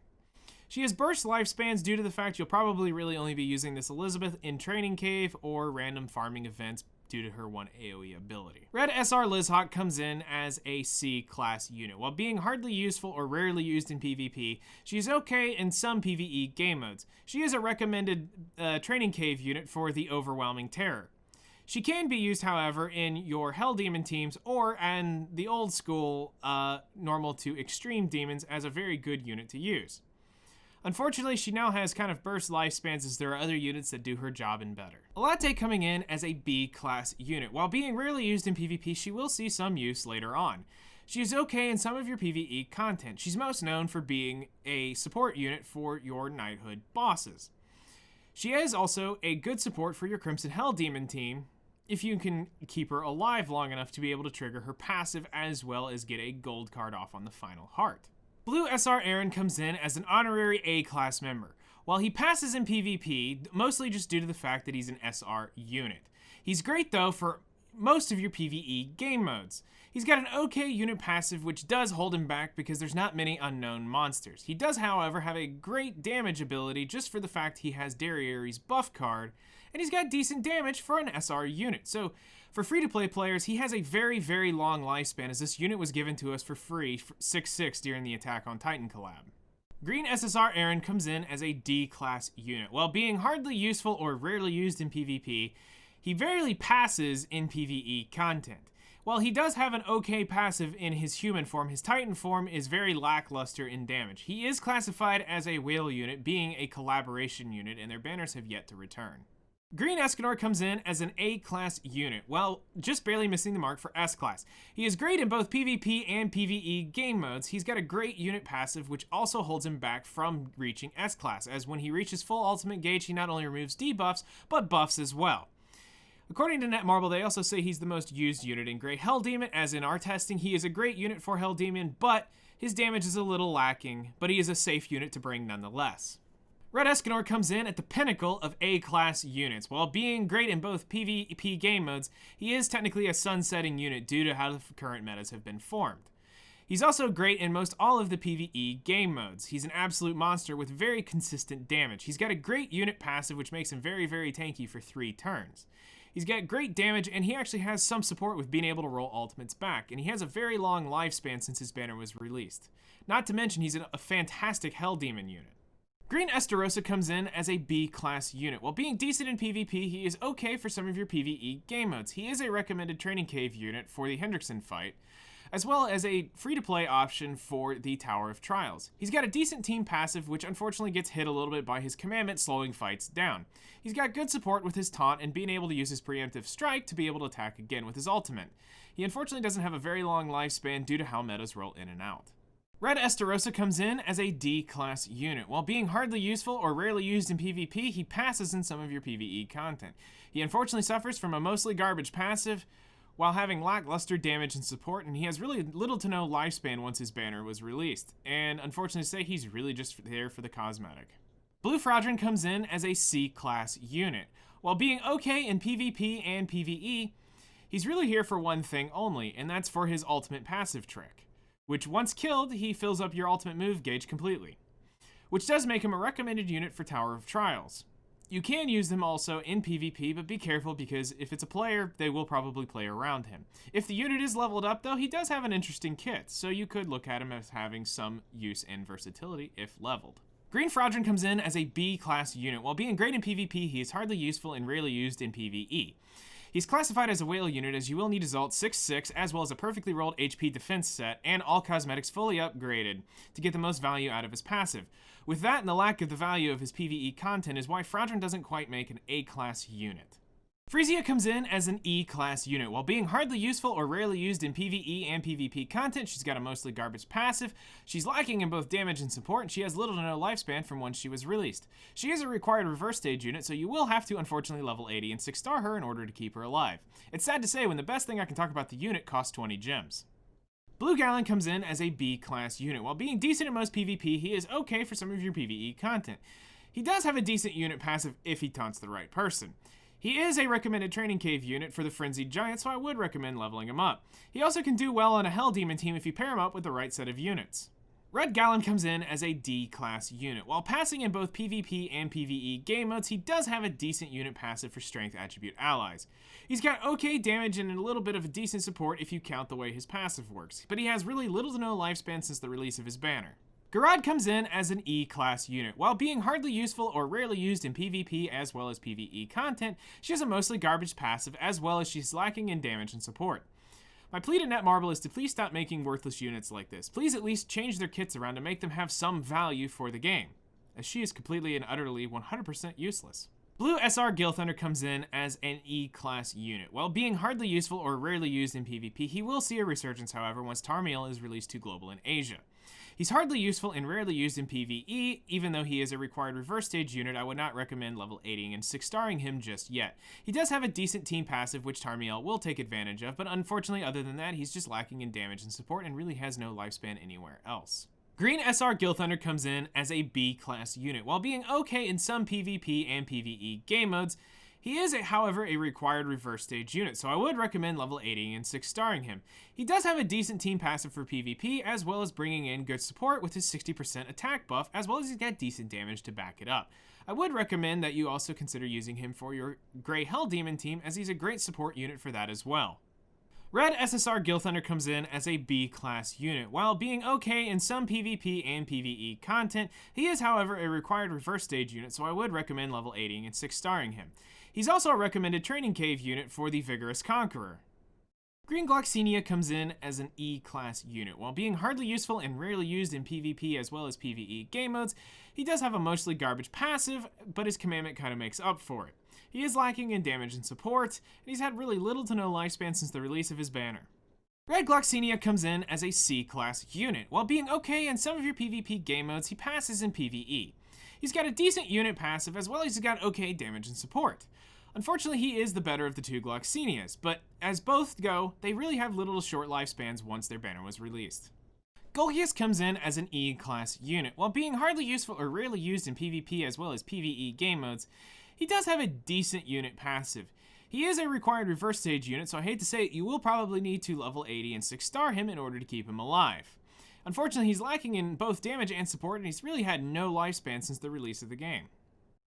She has burst lifespans due to the fact you'll probably really only be using this Elizabeth in Training Cave or random farming events due to her one AoE ability. Red SR Liz Hawk comes in as a C class unit. While being hardly useful or rarely used in PvP, she's okay in some PvE game modes. She is a recommended Training Cave unit for the Overwhelming Terror. She can be used, however, in your Hell Demon teams or in the old school normal to extreme demons as a very good unit to use. Unfortunately, she now has kind of burst lifespans as there are other units that do her job and better. Elatte coming in as a B class unit. While being rarely used in PvP, she will see some use later on. She is okay in some of your PvE content. She's most known for being a support unit for your Knighthood bosses. She is also a good support for your Crimson Hell Demon team, if you can keep her alive long enough to be able to trigger her passive as well as get a gold card off on the final heart. Blue SR Eren comes in as an honorary A-class member. While he passes in PvP, mostly just due to the fact that he's an SR unit. He's great though for most of your PvE game modes. He's got an okay unit passive which does hold him back because there's not many unknown monsters. He does, however, have a great damage ability just for the fact he has Derieri's buff card, and he's got decent damage for an SR unit. So for free-to-play players, he has a very, very long lifespan, as this unit was given to us for free 6/6 during the Attack on Titan collab. Green SSR Eren comes in as a D-class unit. While being hardly useful or rarely used in PvP, he rarely passes in PvE content. While he does have an okay passive in his human form, his Titan form is very lackluster in damage. He is classified as a whale unit, being a collaboration unit, and their banners have yet to return. Green Escanor comes in as an A-class unit, while just barely missing the mark for S-class. He is great in both PvP and PvE game modes. He's got a great unit passive, which also holds him back from reaching S-class, as when he reaches full ultimate gauge, he not only removes debuffs, but buffs as well. According to Netmarble, they also say he's the most used unit in Grey Hell Demon, as in our testing, he is a great unit for Hell Demon, but his damage is a little lacking, but he is a safe unit to bring nonetheless. Red Escanor comes in at the pinnacle of A-class units. While being great in both PvP game modes, he is technically a sunsetting unit due to how the current metas have been formed. He's also great in most all of the PvE game modes. He's an absolute monster with very consistent damage. He's got a great unit passive, which makes him very, very tanky for 3 turns. He's got great damage, and he actually has some support with being able to roll ultimates back, and he has a very long lifespan since his banner was released. Not to mention, he's a fantastic Hell Demon unit. Green Estarossa comes in as a B-class unit. While being decent in PvP, he is okay for some of your PvE game modes. He is a recommended Training Cave unit for the Hendrickson fight, as well as a free-to-play option for the Tower of Trials. He's got a decent team passive, which unfortunately gets hit a little bit by his commandment slowing fights down. He's got good support with his taunt and being able to use his preemptive strike to be able to attack again with his ultimate. He unfortunately doesn't have a very long lifespan due to how metas roll in and out. Red Estarossa comes in as a D-class unit. While being hardly useful or rarely used in PvP, he passes in some of your PvE content. He unfortunately suffers from a mostly garbage passive while having lackluster damage and support, and he has really little to no lifespan once his banner was released. And unfortunately to say, he's really just there for the cosmetic. Blue Fraudrin comes in as a C-class unit. While being okay in PvP and PvE, he's really here for one thing only, and that's for his ultimate passive trick, which once killed, he fills up your ultimate move gauge completely, which does make him a recommended unit for Tower of Trials. You can use them also in PvP, but be careful because if it's a player, they will probably play around him. If the unit is leveled up though, he does have an interesting kit, so you could look at him as having some use and versatility if leveled. Green Fraudrin comes in as a B-class unit. While being great in PvP, he is hardly useful and rarely used in PvE. He's classified as a whale unit, as you will need Assault 6/6, as well as a perfectly rolled HP defense set, and all cosmetics fully upgraded to get the most value out of his passive. With that and the lack of the value of his PvE content is why Fraudrin doesn't quite make an A-class unit. Freesia comes in as an E-class unit. While being hardly useful or rarely used in PvE and PvP content, she's got a mostly garbage passive. She's lacking in both damage and support, and she has little to no lifespan from when she was released. She is a required reverse stage unit, so you will have to unfortunately level 80 and 6-star her in order to keep her alive. It's sad to say when the best thing I can talk about the unit costs 20 gems. Blue Galland comes in as a B-class unit. While being decent in most PvP, he is okay for some of your PvE content. He does have a decent unit passive if he taunts the right person. He is a recommended training cave unit for the Frenzied Giant, so I would recommend leveling him up. He also can do well on a Hell Demon team if you pair him up with the right set of units. Red Galland comes in as a D-class unit. While passing in both PvP and PvE game modes, he does have a decent unit passive for strength attribute allies. He's got okay damage and a little bit of a decent support if you count the way his passive works, but he has really little to no lifespan since the release of his banner. Gerharde comes in as an E-class unit. While being hardly useful or rarely used in PvP as well as PvE content, she has a mostly garbage passive as well as she's lacking in damage and support. My plea to Netmarble is to please stop making worthless units like this. Please at least change their kits around to make them have some value for the game, as she is completely and utterly 100% useless. Blue SR Gilthunder comes in as an E-class unit. While being hardly useful or rarely used in PvP, he will see a resurgence, however, once Tarmiel is released to global in Asia. He's hardly useful and rarely used in PvE. Even though he is a required reverse stage unit, I would not recommend level 80ing and 6-starring him just yet. He does have a decent team passive, which Tarmiel will take advantage of, but unfortunately, other than that, he's just lacking in damage and support and really has no lifespan anywhere else. Green SR Gilthunder comes in as a B-class unit. While being okay in some PvP and PvE game modes, he is, however, a required reverse stage unit, so I would recommend level 80 and 6-starring him. He does have a decent team passive for PvP, as well as bringing in good support with his 60% attack buff, as well as he's got decent damage to back it up. I would recommend that you also consider using him for your Grey Hell Demon team, as he's a great support unit for that as well. Red SSR Gilthunder comes in as a B-class unit. While being okay in some PvP and PvE content, he is, however, a required reverse stage unit, so I would recommend level 80 and 6-starring him. He's also a recommended training cave unit for the Vigorous Conqueror. Green Gloxinia comes in as an E-class unit. While being hardly useful and rarely used in PvP as well as PvE game modes, he does have a mostly garbage passive, but his commandment kind of makes up for it. He is lacking in damage and support, and he's had really little to no lifespan since the release of his banner. Red Gloxinia comes in as a C-class unit. While being okay in some of your PvP game modes, he passes in PvE. He's got a decent unit passive as well as he's got okay damage and support. Unfortunately, he is the better of the two Gloxinias, but as both go, they really have little to short lifespans once their banner was released. Golgius comes in as an E-class unit. While being hardly useful or rarely used in PvP as well as PvE game modes, he does have a decent unit passive. He is a required reverse stage unit, so I hate to say it, you will probably need to level 80 and 6-star him in order to keep him alive. Unfortunately, he's lacking in both damage and support, and he's really had no lifespan since the release of the game.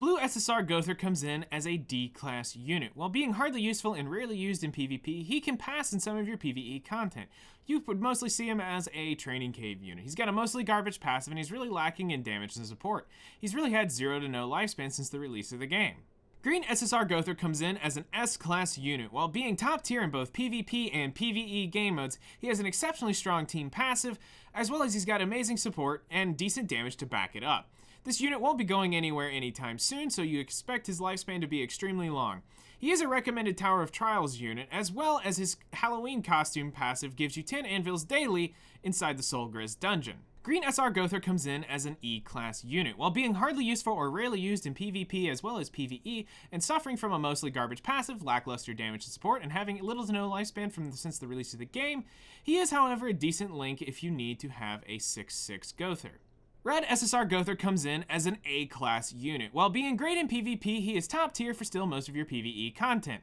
Blue SSR Gowther comes in as a D-class unit. While being hardly useful and rarely used in PvP, he can pass in some of your PvE content. You would mostly see him as a training cave unit. He's got a mostly garbage passive and he's really lacking in damage and support. He's really had 0 to no lifespan since the release of the game. Green SSR Gowther comes in as an S-class unit. While being top tier in both PvP and PvE game modes, he has an exceptionally strong team passive, as well as he's got amazing support and decent damage to back it up. This unit won't be going anywhere anytime soon, so you expect his lifespan to be extremely long. He is a recommended Tower of Trials unit, as well as his Halloween costume passive gives you 10 anvils daily inside the Soul Grizz dungeon. Green SR Gowther comes in as an E-class unit. While being hardly useful or rarely used in PvP as well as PvE, and suffering from a mostly garbage passive, lackluster damage and support, and having little to no lifespan since the release of the game, he is, however, a decent link if you need to have a 6/6 Gowther. Red SSR Gowther comes in as an A-class unit. While being great in PvP, he is top tier for still most of your PvE content.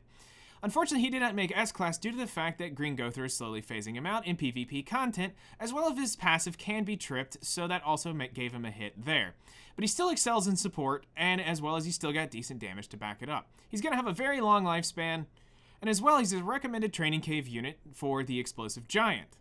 Unfortunately, he did not make S-class due to the fact that Green Gowther is slowly phasing him out in PvP content, as well as his passive can be tripped, so that also gave him a hit there. But he still excels in support, and as well as he's still got decent damage to back it up. He's going to have a very long lifespan, and as well he's a recommended training cave unit for the Explosive Giant.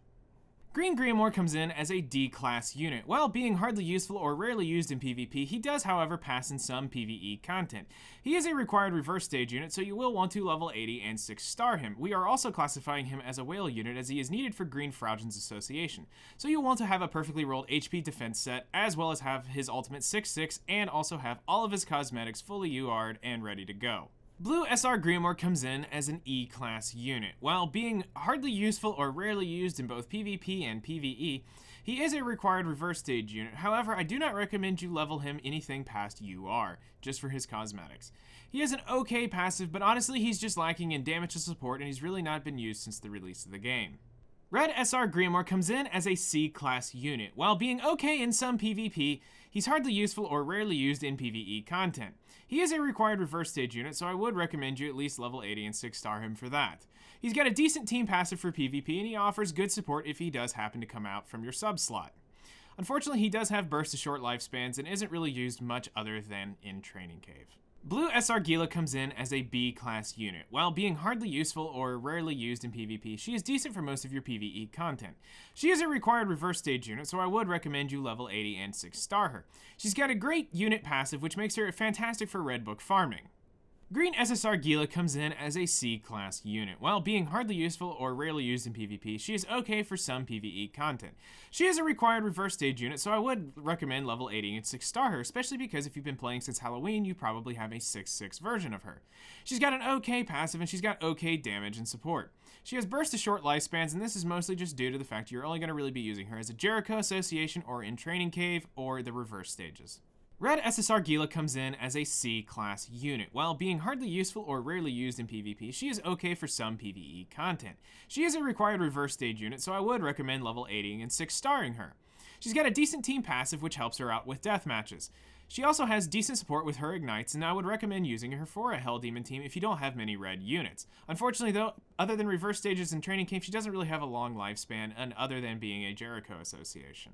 Green Griamore comes in as a D-class unit. While being hardly useful or rarely used in PvP, he does, however, pass in some PvE content. He is a required reverse stage unit, so you will want to level 80 and 6-star him. We are also classifying him as a whale unit, as he is needed for Green Fraudrin's association. So you'll want to have a perfectly rolled HP defense set, as well as have his ultimate 6/6, and also have all of his cosmetics fully UR'd and ready to go. Blue SR Griamore comes in as an E-class unit. While being hardly useful or rarely used in both PvP and PvE, he is a required reverse stage unit. However, I do not recommend you level him anything past UR, just for his cosmetics. He has an okay passive, but honestly he's just lacking in damage to support, and he's really not been used since the release of the game. Red SR Griamore comes in as a C-class unit. While being okay in some PvP, he's hardly useful or rarely used in PvE content. He is a required reverse stage unit, so I would recommend you at least level 80 and 6-star him for that. He's got a decent team passive for PvP, and he offers good support if he does happen to come out from your sub slot. Unfortunately, he does have bursts of short lifespans and isn't really used much other than in Training Cave. Blue SR Gila comes in as a B-class unit. While being hardly useful or rarely used in PvP, she is decent for most of your PvE content. She is a required reverse stage unit, so I would recommend you level 80 and 6-star her. She's got a great unit passive, which makes her fantastic for Red Book farming. Green SSR Gila comes in as a C-class unit. While being hardly useful or rarely used in PvP, she is okay for some PvE content. She is a required reverse stage unit, so I would recommend level 80 and 6-star her, especially because if you've been playing since Halloween, you probably have a 6/6 version of her. She's got an okay passive, and she's got okay damage and support. She has bursts of short lifespans, and this is mostly just due to the fact you're only going to really be using her as a Jericho Association or in Training Cave or the reverse stages. Red SSR Gila comes in as a C-class unit. While being hardly useful or rarely used in PvP, she is okay for some PvE content. She is a required reverse stage unit, so I would recommend level 80 and 6-starring her. She's got a decent team passive, which helps her out with death matches. She also has decent support with her ignites, and I would recommend using her for a Hell Demon team if you don't have many red units. Unfortunately though, other than reverse stages and Training Cave, she doesn't really have a long lifespan, and other than being a Jericho Association.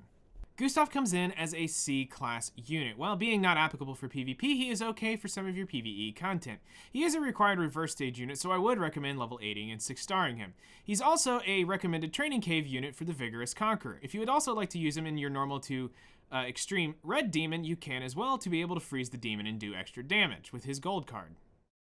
Gustav comes in as a C-class unit. While being not applicable for PvP, he is okay for some of your PvE content. He is a required reverse stage unit, so I would recommend level 80 and 6-starring him. He's also a recommended Training Cave unit for the Vigorous Conqueror. If you would also like to use him in your normal to extreme red demon, you can as well, to be able to freeze the demon and do extra damage with his gold card.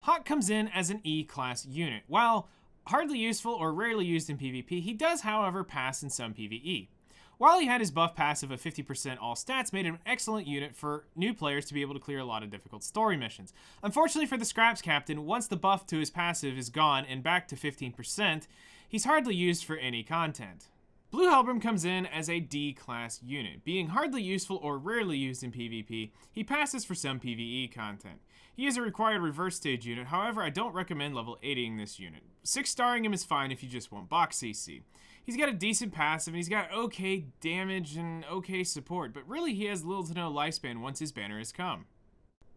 Hawk comes in as an E-class unit. While hardly useful or rarely used in PvP, he does, however, pass in some PvE. While he had his buff passive of 50% all stats, made him an excellent unit for new players to be able to clear a lot of difficult story missions. Unfortunately for the Scraps Captain, once the buff to his passive is gone and back to 15%, he's hardly used for any content. Blue Helbram comes in as a D-class unit. Being hardly useful or rarely used in PvP, he passes for some PvE content. He is a required reverse stage unit, however I don't recommend level 80ing this unit. 6-starring him is fine if you just want box CC. He's got a decent passive, and he's got okay damage and okay support, but really he has little to no lifespan once his banner has come.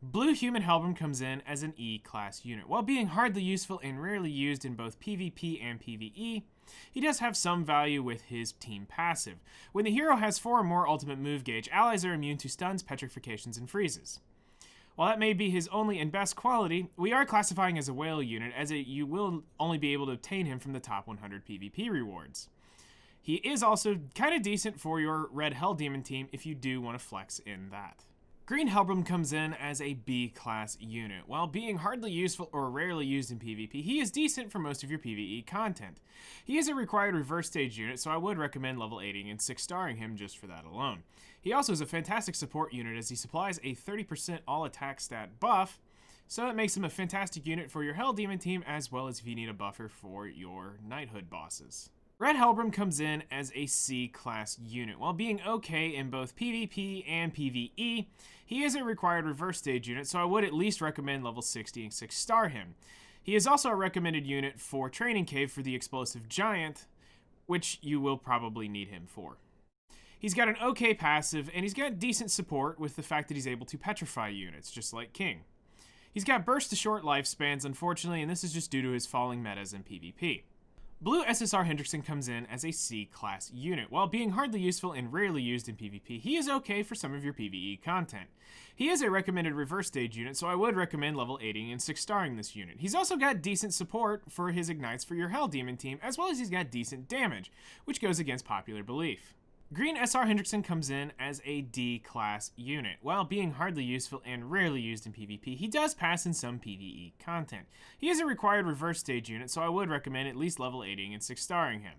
Blue Human Helbram comes in as an E-class unit. While being hardly useful and rarely used in both PvP and PvE, he does have some value with his team passive. When the hero has 4 or more ultimate move gauge, allies are immune to stuns, petrifications, and freezes. While that may be his only and best quality, we are classifying as a whale unit, as you will only be able to obtain him from the top 100 PvP rewards. He is also kind of decent for your Red Hell Demon team if you do want to flex in that. Green Helbram comes in as a B-class unit. While being hardly useful or rarely used in PvP, he is decent for most of your PvE content. He is a required reverse stage unit, so I would recommend level 80 and 6-starring him just for that alone. He also is a fantastic support unit as he supplies a 30% all attack stat buff, so that makes him a fantastic unit for your Hell Demon team, as well as if you need a buffer for your Knighthood bosses. Red Helbram comes in as a C-class unit. While being okay in both PvP and PvE, he is a required reverse stage unit, so I would at least recommend level 60 and 6-star him. He is also a recommended unit for Training Cave for the Explosive Giant, which you will probably need him for. He's got an okay passive, and he's got decent support with the fact that he's able to petrify units, just like King. He's got burst to short lifespans, unfortunately, and this is just due to his falling metas in PvP. Blue SSR Hendrickson comes in as a C-class unit. While being hardly useful and rarely used in PvP, he is okay for some of your PvE content. He is a recommended reverse stage unit, so I would recommend level 80 and 6-starring this unit. He's also got decent support for his ignites for your Hell Demon team, as well as he's got decent damage, which goes against popular belief. Green SR Hendrickson comes in as a D-class unit. While being hardly useful and rarely used in PvP, he does pass in some PvE content. He is a required reverse stage unit, so I would recommend at least level 80 and 6-starring him.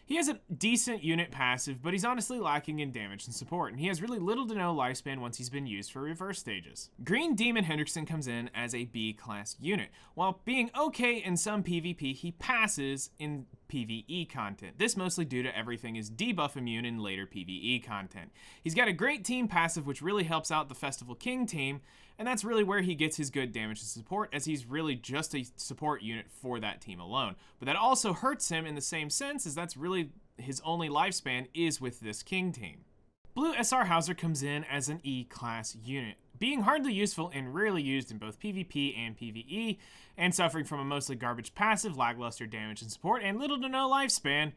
He has a decent unit passive, but he's honestly lacking in damage and support, and he has really little to no lifespan once he's been used for reverse stages. Green Demon Hendrickson comes in as a B-class unit. While being okay in some PvP, he passes in PvE content. This mostly due to everything is debuff immune in later PvE content. He's got a great team passive which really helps out the Festival King team, and that's really where he gets his good damage and support, as he's really just a support unit for that team alone. But that also hurts him in the same sense, as that's really his only lifespan is with this King team. Blue SR Hauser comes in as an E-class unit. Being hardly useful and rarely used in both PvP and PvE, and suffering from a mostly garbage passive, lackluster damage and support, and little to no lifespan.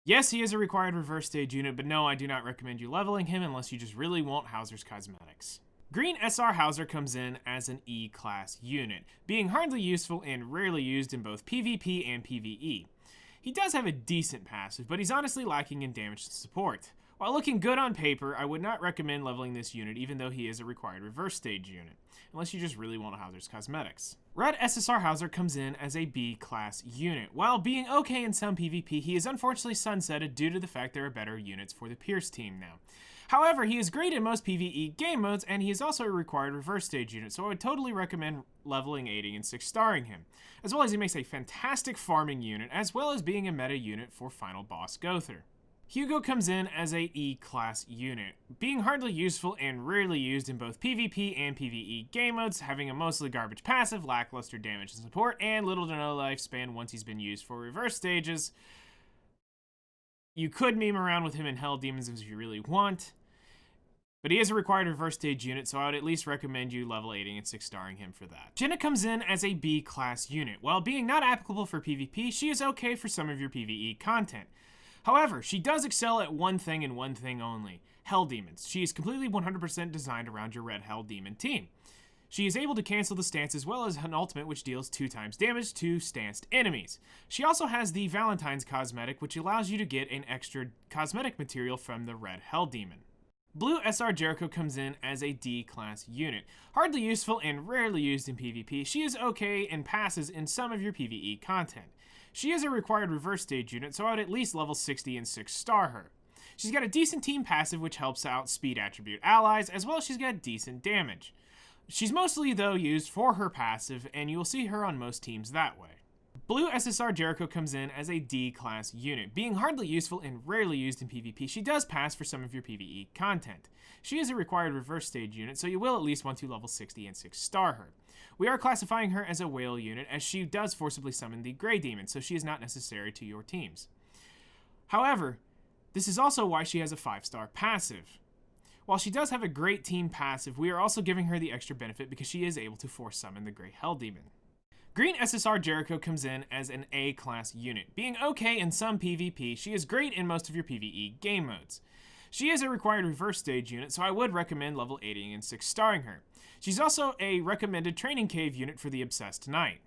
Yes, he is a required reverse stage unit, but no, I do not recommend you leveling him unless you just really want Hauser's cosmetics. Green SR Hauser comes in as an E-class unit, being hardly useful and rarely used in both PvP and PvE. He does have a decent passive, but he's honestly lacking in damage and support. While looking good on paper, I would not recommend leveling this unit even though he is a required reverse stage unit, unless you just really want Hauser's cosmetics. Red SSR Hauser comes in as a B-class unit. While being okay in some PvP, he is unfortunately sunsetted due to the fact there are better units for the Pierce team now. However, he is great in most PvE game modes, and he is also a required reverse stage unit, so I would totally recommend leveling 80 and 6-starring him, as well as he makes a fantastic farming unit, as well as being a meta unit for final boss Gowther. Hugo comes in as a E-class unit, being hardly useful and rarely used in both PvP and PvE game modes, having a mostly garbage passive, lackluster damage and support, and little to no lifespan once he's been used for reverse stages. You could meme around with him in Hell Demons if you really want, but he is a required reverse stage unit, so I would at least recommend you level 80 and 6-starring him for that. Jenna comes in as a B-class unit. While being not applicable for PvP, she is okay for some of your PvE content. However, she does excel at one thing and one thing only: Hell Demons. She is completely 100% designed around your red Hell Demon team. She is able to cancel the stance as well as an ultimate which deals 2 times damage to stanced enemies. She also has the Valentine's cosmetic, which allows you to get an extra cosmetic material from the red Hell Demon. Blue SR Jericho comes in as a D-class unit. Hardly useful and rarely used in PvP, she is okay and passes in some of your PvE content. She is a required reverse stage unit, so I would at least level 60 and 6-star her. She's got a decent team passive which helps out speed attribute allies, as well as she's got decent damage. She's mostly, though, used for her passive, and you will see her on most teams that way. Blue SSR Jericho comes in as a D-class unit. Being hardly useful and rarely used in PvP, she does pass for some of your PvE content. She is a required reverse stage unit, so you will at least want to level 60 and 6-star her. We are classifying her as a whale unit, as she does forcibly summon the Grey Demon, so she is not necessary to your teams. However, this is also why she has a 5-star passive. While she does have a great team passive, we are also giving her the extra benefit because she is able to force summon the Grey Hell Demon. Green SSR Jericho comes in as an A-class unit. Being okay in some PvP, she is great in most of your PvE game modes. She is a required reverse stage unit, so I would recommend level 80 and 6-starring her. She's also a recommended training cave unit for the Obsessed Knight.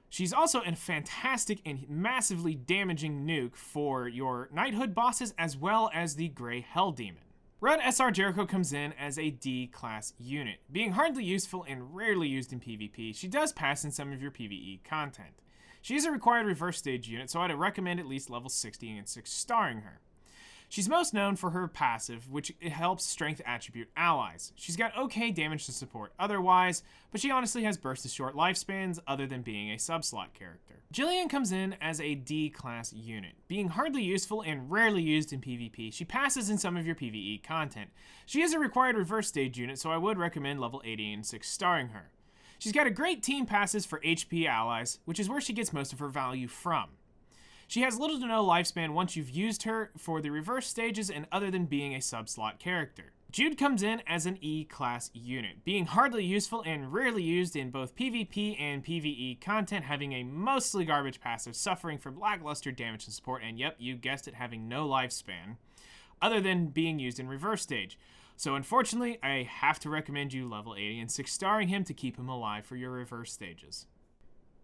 She's also a fantastic and massively damaging nuke for your Knighthood bosses as well as the Grey Hell Demon. Red SR Jericho comes in as a D-class unit. Being hardly useful and rarely used in PvP, she does pass in some of your PvE content. She is a required reverse stage unit, so I'd recommend at least level 60 and 6-starring her. She's most known for her passive, which helps strength attribute allies. She's got okay damage to support otherwise, but she honestly has bursts of short lifespans other than being a sub-slot character. Jillian comes in as a D-class unit. Being hardly useful and rarely used in PvP, she passes in some of your PvE content. She is a required reverse stage unit, so I would recommend level 80 and 6-starring her. She's got a great team passes for HP allies, which is where she gets most of her value from. She has little to no lifespan once you've used her for the reverse stages and other than being a sub-slot character. Jude comes in as an E-class unit, being hardly useful and rarely used in both PvP and PvE content, having a mostly garbage passive, suffering from lackluster damage and support, and yep, you guessed it, having no lifespan, other than being used in reverse stage. So unfortunately, I have to recommend you level 80 and 6-starring him to keep him alive for your reverse stages.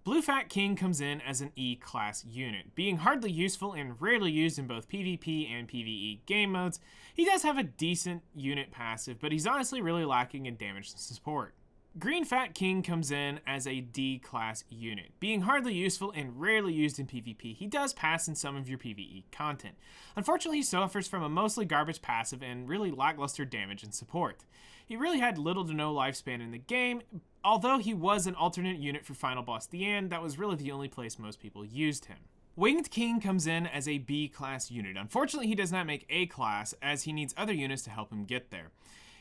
Blue Fat King comes in as an E-class unit, being hardly useful and rarely used in both PvP and PvE game modes. He does have a decent unit passive, but he's honestly really lacking in damage and support. Green Fat King comes in as a D-class unit, being hardly useful and rarely used in PvP. He does pass in some of your PvE content. Unfortunately, he suffers from a mostly garbage passive and really lackluster damage and support. He really had little to no lifespan in the game, although he was an alternate unit for final boss Diane. That was really the only place most people used him. Winged King comes in as a B-class unit. Unfortunately, he does not make A-class, as he needs other units to help him get there.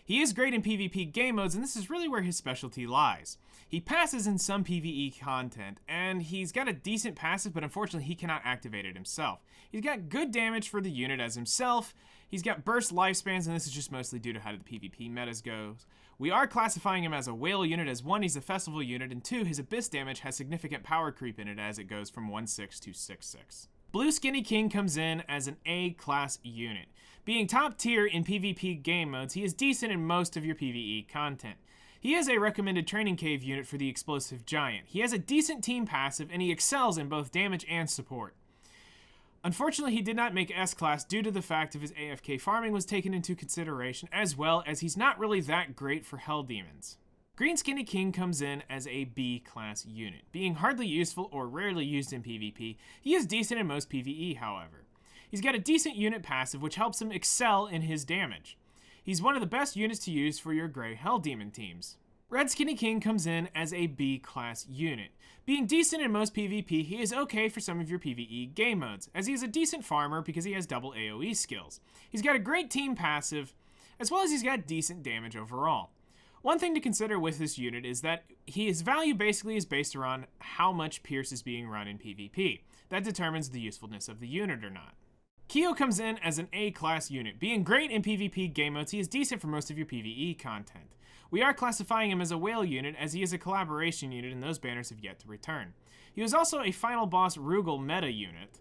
He is great in PvP game modes, and this is really where his specialty lies. He passes in some PvE content, and he's got a decent passive, but unfortunately he cannot activate it himself. He's got good damage for the unit as himself. He's got burst lifespans, and this is just mostly due to how the PvP metas goes. We are classifying him as a whale unit, as 1, he's a festival unit, and 2, his abyss damage has significant power creep in it as it goes from 1/6 to 6/6. Blue Skinny King comes in as an A-class unit. Being top tier in PvP game modes, he is decent in most of your PvE content. He is a recommended training cave unit for the explosive giant. He has a decent team passive, and he excels in both damage and support. Unfortunately, he did not make S-class due to the fact of his AFK farming was taken into consideration, as well as he's not really that great for Hell Demons. Green Skinny King comes in as a B-class unit. Being hardly useful or rarely used in PvP, he is decent in most PvE, however. He's got a decent unit passive, which helps him excel in his damage. He's one of the best units to use for your Grey Hell Demon teams. Red Skinny King comes in as a B-class unit. Being decent in most PvP, he is okay for some of your PvE game modes, as he is a decent farmer because he has double AoE skills. He's got a great team passive, as well as he's got decent damage overall. One thing to consider with this unit is that his value basically is based around how much Pierce is being run in PvP. That determines the usefulness of the unit or not. Kyo comes in as an A-class unit. Being great in PvP game modes, he is decent for most of your PvE content. We are classifying him as a whale unit, as he is a collaboration unit and those banners have yet to return. He was also a final boss Rugal meta unit,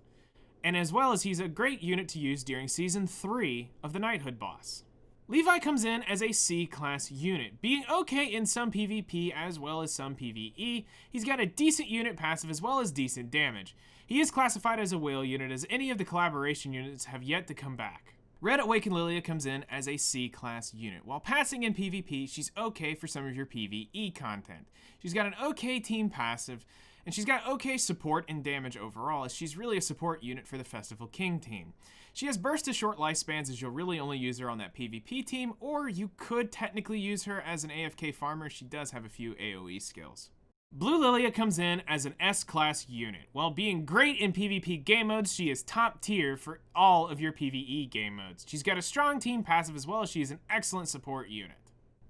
and as well as he's a great unit to use during Season 3 of the Knighthood boss. Levi comes in as a C-class unit, being okay in some PvP as well as some PvE. He's got a decent unit passive as well as decent damage. He is classified as a whale unit, as any of the collaboration units have yet to come back. Red Awakened Lilia comes in as a C-class unit. While passing in PvP, she's okay for some of your PvE content. She's got an okay team passive, and she's got okay support and damage overall, as she's really a support unit for the Festival King team. She has burst to short lifespans, as you'll really only use her on that PvP team, or you could technically use her as an AFK farmer. She does have a few AoE skills. Blue Lilia comes in as an S-class unit. While being great in PvP game modes, she is top tier for all of your PvE game modes. She's got a strong team passive as well as she is an excellent support unit.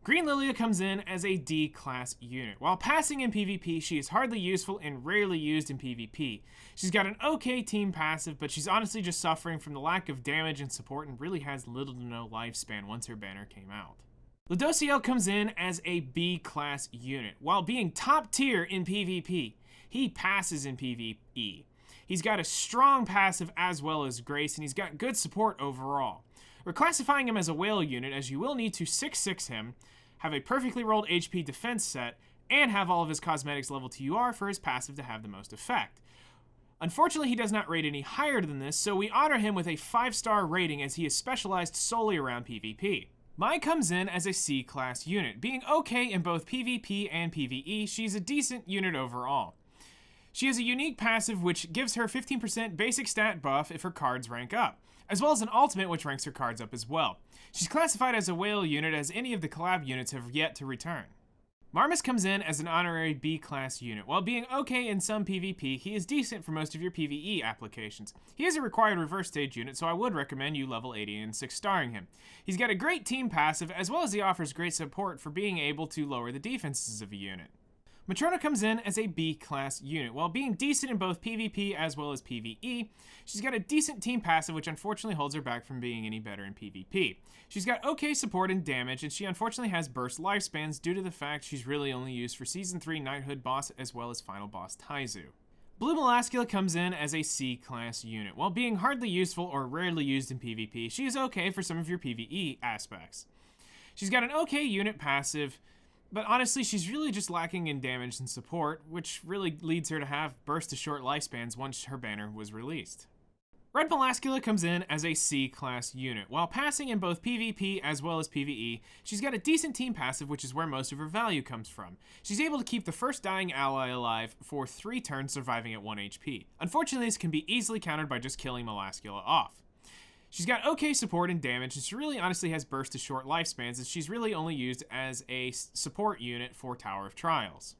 Green Lilia comes in as a D-class unit. While passing in PvP, she is hardly useful and rarely used in PvP. She's got an okay team passive, but she's honestly just suffering from the lack of damage and support and really has little to no lifespan once her banner came out. Ludociel comes in as a B-class unit. While being top tier in PvP, he passes in PvE. He's got a strong passive as well as grace, and he's got good support overall. We're classifying him as a whale unit, as you will need to 6/6 him, have a perfectly rolled HP defense set, and have all of his cosmetics level to UR for his passive to have the most effect. Unfortunately, he does not rate any higher than this, so we honor him with a 5-star rating as he is specialized solely around PvP. Mai comes in as a C-class unit. Being okay in both PvP and PvE, she's a decent unit overall. She has a unique passive which gives her 15% basic stat buff if her cards rank up, as well as an ultimate which ranks her cards up as well. She's classified as a whale unit, as any of the collab units have yet to return. Marmus comes in as an honorary B-class unit. While being okay in some PvP, he is decent for most of your PvE applications. He is a required reverse stage unit, so I would recommend you level 80 and 6-starring him. He's got a great team passive, as well as he offers great support for being able to lower the defenses of a unit. Matrona comes in as a B-class unit. While being decent in both PvP as well as PvE, she's got a decent team passive which unfortunately holds her back from being any better in PvP. She's got okay support and damage, and she unfortunately has burst lifespans due to the fact she's really only used for Season 3 Knighthood boss as well as final boss Taizu. Blue Melascula comes in as a C-class unit. While being hardly useful or rarely used in PvP, she is okay for some of your PvE aspects. She's got an okay unit passive, but honestly, she's really just lacking in damage and support, which really leads her to have burst to short lifespans once her banner was released. Red Melascula comes in as a C-class unit. While passing in both PvP as well as PvE, she's got a decent team passive, which is where most of her value comes from. She's able to keep the first dying ally alive for 3 turns, surviving at 1 HP. Unfortunately, this can be easily countered by just killing Melascula off. She's got okay support and damage, and she really honestly has burst to short lifespans, as she's really only used as a support unit for Tower of Trials.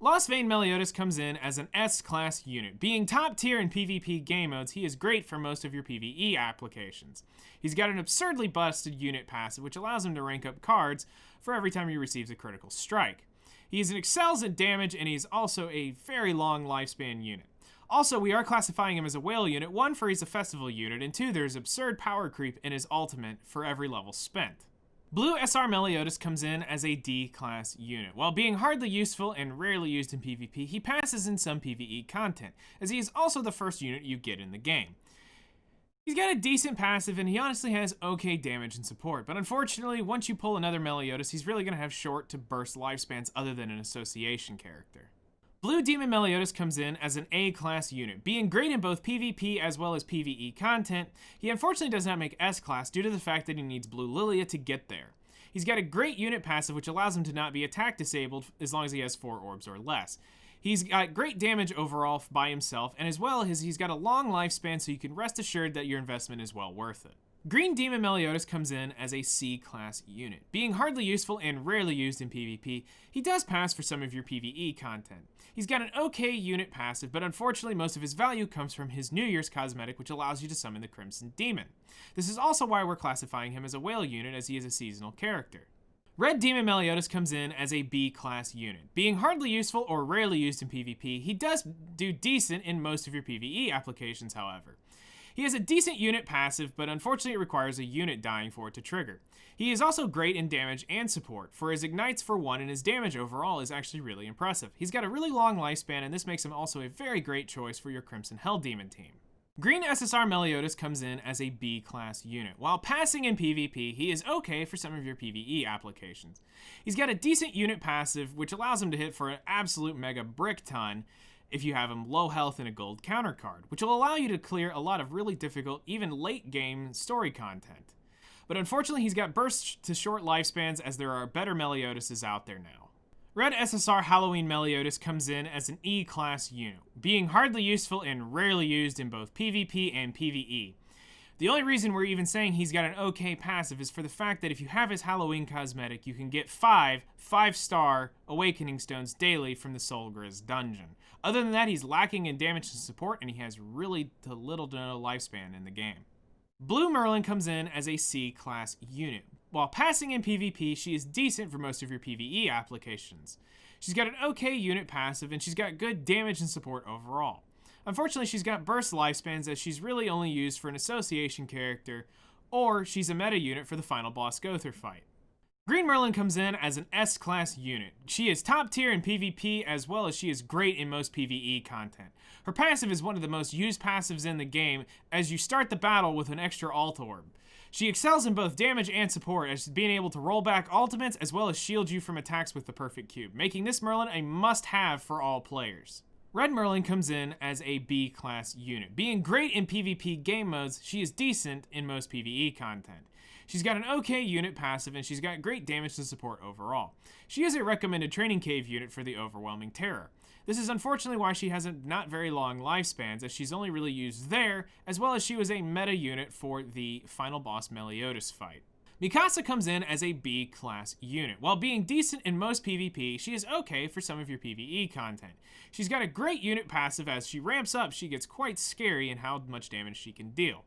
Lost Vein Meliodas comes in as an S-class unit. Being top tier in PvP game modes, he is great for most of your PvE applications. He's got an absurdly busted unit passive, which allows him to rank up cards for every time he receives a critical strike. He excels at damage, and he's also a very long lifespan unit. Also, we are classifying him as a whale unit, 1 for he's a festival unit, and 2 there's absurd power creep in his ultimate for every level spent. Blue SR Meliodas comes in as a D-class unit. While being hardly useful and rarely used in PvP, he passes in some PvE content, as he is also the first unit you get in the game. He's got a decent passive, and he honestly has okay damage and support, but unfortunately, once you pull another Meliodas, he's really going to have short to burst lifespans other than an association character. Blue Demon Meliodas comes in as an A-class unit. Being great in both PvP as well as PvE content, he unfortunately does not make S-class due to the fact that he needs Blue Lilia to get there. He's got a great unit passive which allows him to not be attack disabled as long as he has 4 orbs or less. He's got great damage overall by himself, and as well as he's got a long lifespan, so you can rest assured that your investment is well worth it. Green Demon Meliodas comes in as a C-class unit. Being hardly useful and rarely used in PvP, he does pass for some of your PvE content. He's got an okay unit passive, but unfortunately most of his value comes from his New Year's cosmetic, which allows you to summon the Crimson Demon. This is also why we're classifying him as a whale unit, as he is a seasonal character. Red Demon Meliodas comes in as a B-class unit. Being hardly useful or rarely used in PvP, he does do decent in most of your PvE applications, however. He has a decent unit passive, but unfortunately it requires a unit dying for it to trigger. He is also great in damage and support, for his ignites for 1 and his damage overall is actually really impressive. He's got a really long lifespan, and this makes him also a very great choice for your Crimson Hell Demon team. Green SSR Meliodas comes in as a B-class unit. While passing in PvP, he is okay for some of your PvE applications. He's got a decent unit passive, which allows him to hit for an absolute mega brick ton if you have him low health in a gold counter card, which will allow you to clear a lot of really difficult, even late game story content. But unfortunately, he's got bursts to short lifespans, as there are better Meliodases out there now. Red SSR Halloween Meliodas comes in as an E-class unit, being hardly useful and rarely used in both PvP and PvE. The only reason we're even saying he's got an okay passive is for the fact that if you have his Halloween cosmetic, you can get 5-star Awakening Stones daily from the Soul Grizz dungeon. Other than that, he's lacking in damage and support, and he has really little to no lifespan in the game. Blue Merlin comes in as a C-class unit. While passing in PvP, she is decent for most of your PvE applications. She's got an okay unit passive, and she's got good damage and support overall. Unfortunately, she's got burst lifespans, as she's really only used for an association character, or she's a meta unit for the final boss Gowther fight. Green Merlin comes in as an S-class unit. She is top tier in PvP, as well as she is great in most PvE content. Her passive is one of the most used passives in the game, as you start the battle with an extra alt orb. She excels in both damage and support, as being able to roll back ultimates as well as shield you from attacks with the perfect cube, making this Merlin a must-have for all players. Red Merlin comes in as a B-class unit. Being great in PvP game modes, she is decent in most PvE content. She's got an okay unit passive, and she's got great damage and support overall. She is a recommended training cave unit for the Overwhelming Terror. This is unfortunately why she has not very long lifespans, as she's only really used there, as well as she was a meta unit for the final boss Meliodas fight. Mikasa comes in as a B-class unit. While being decent in most PvP, she is okay for some of your PvE content. She's got a great unit passive. As she ramps up, she gets quite scary in how much damage she can deal.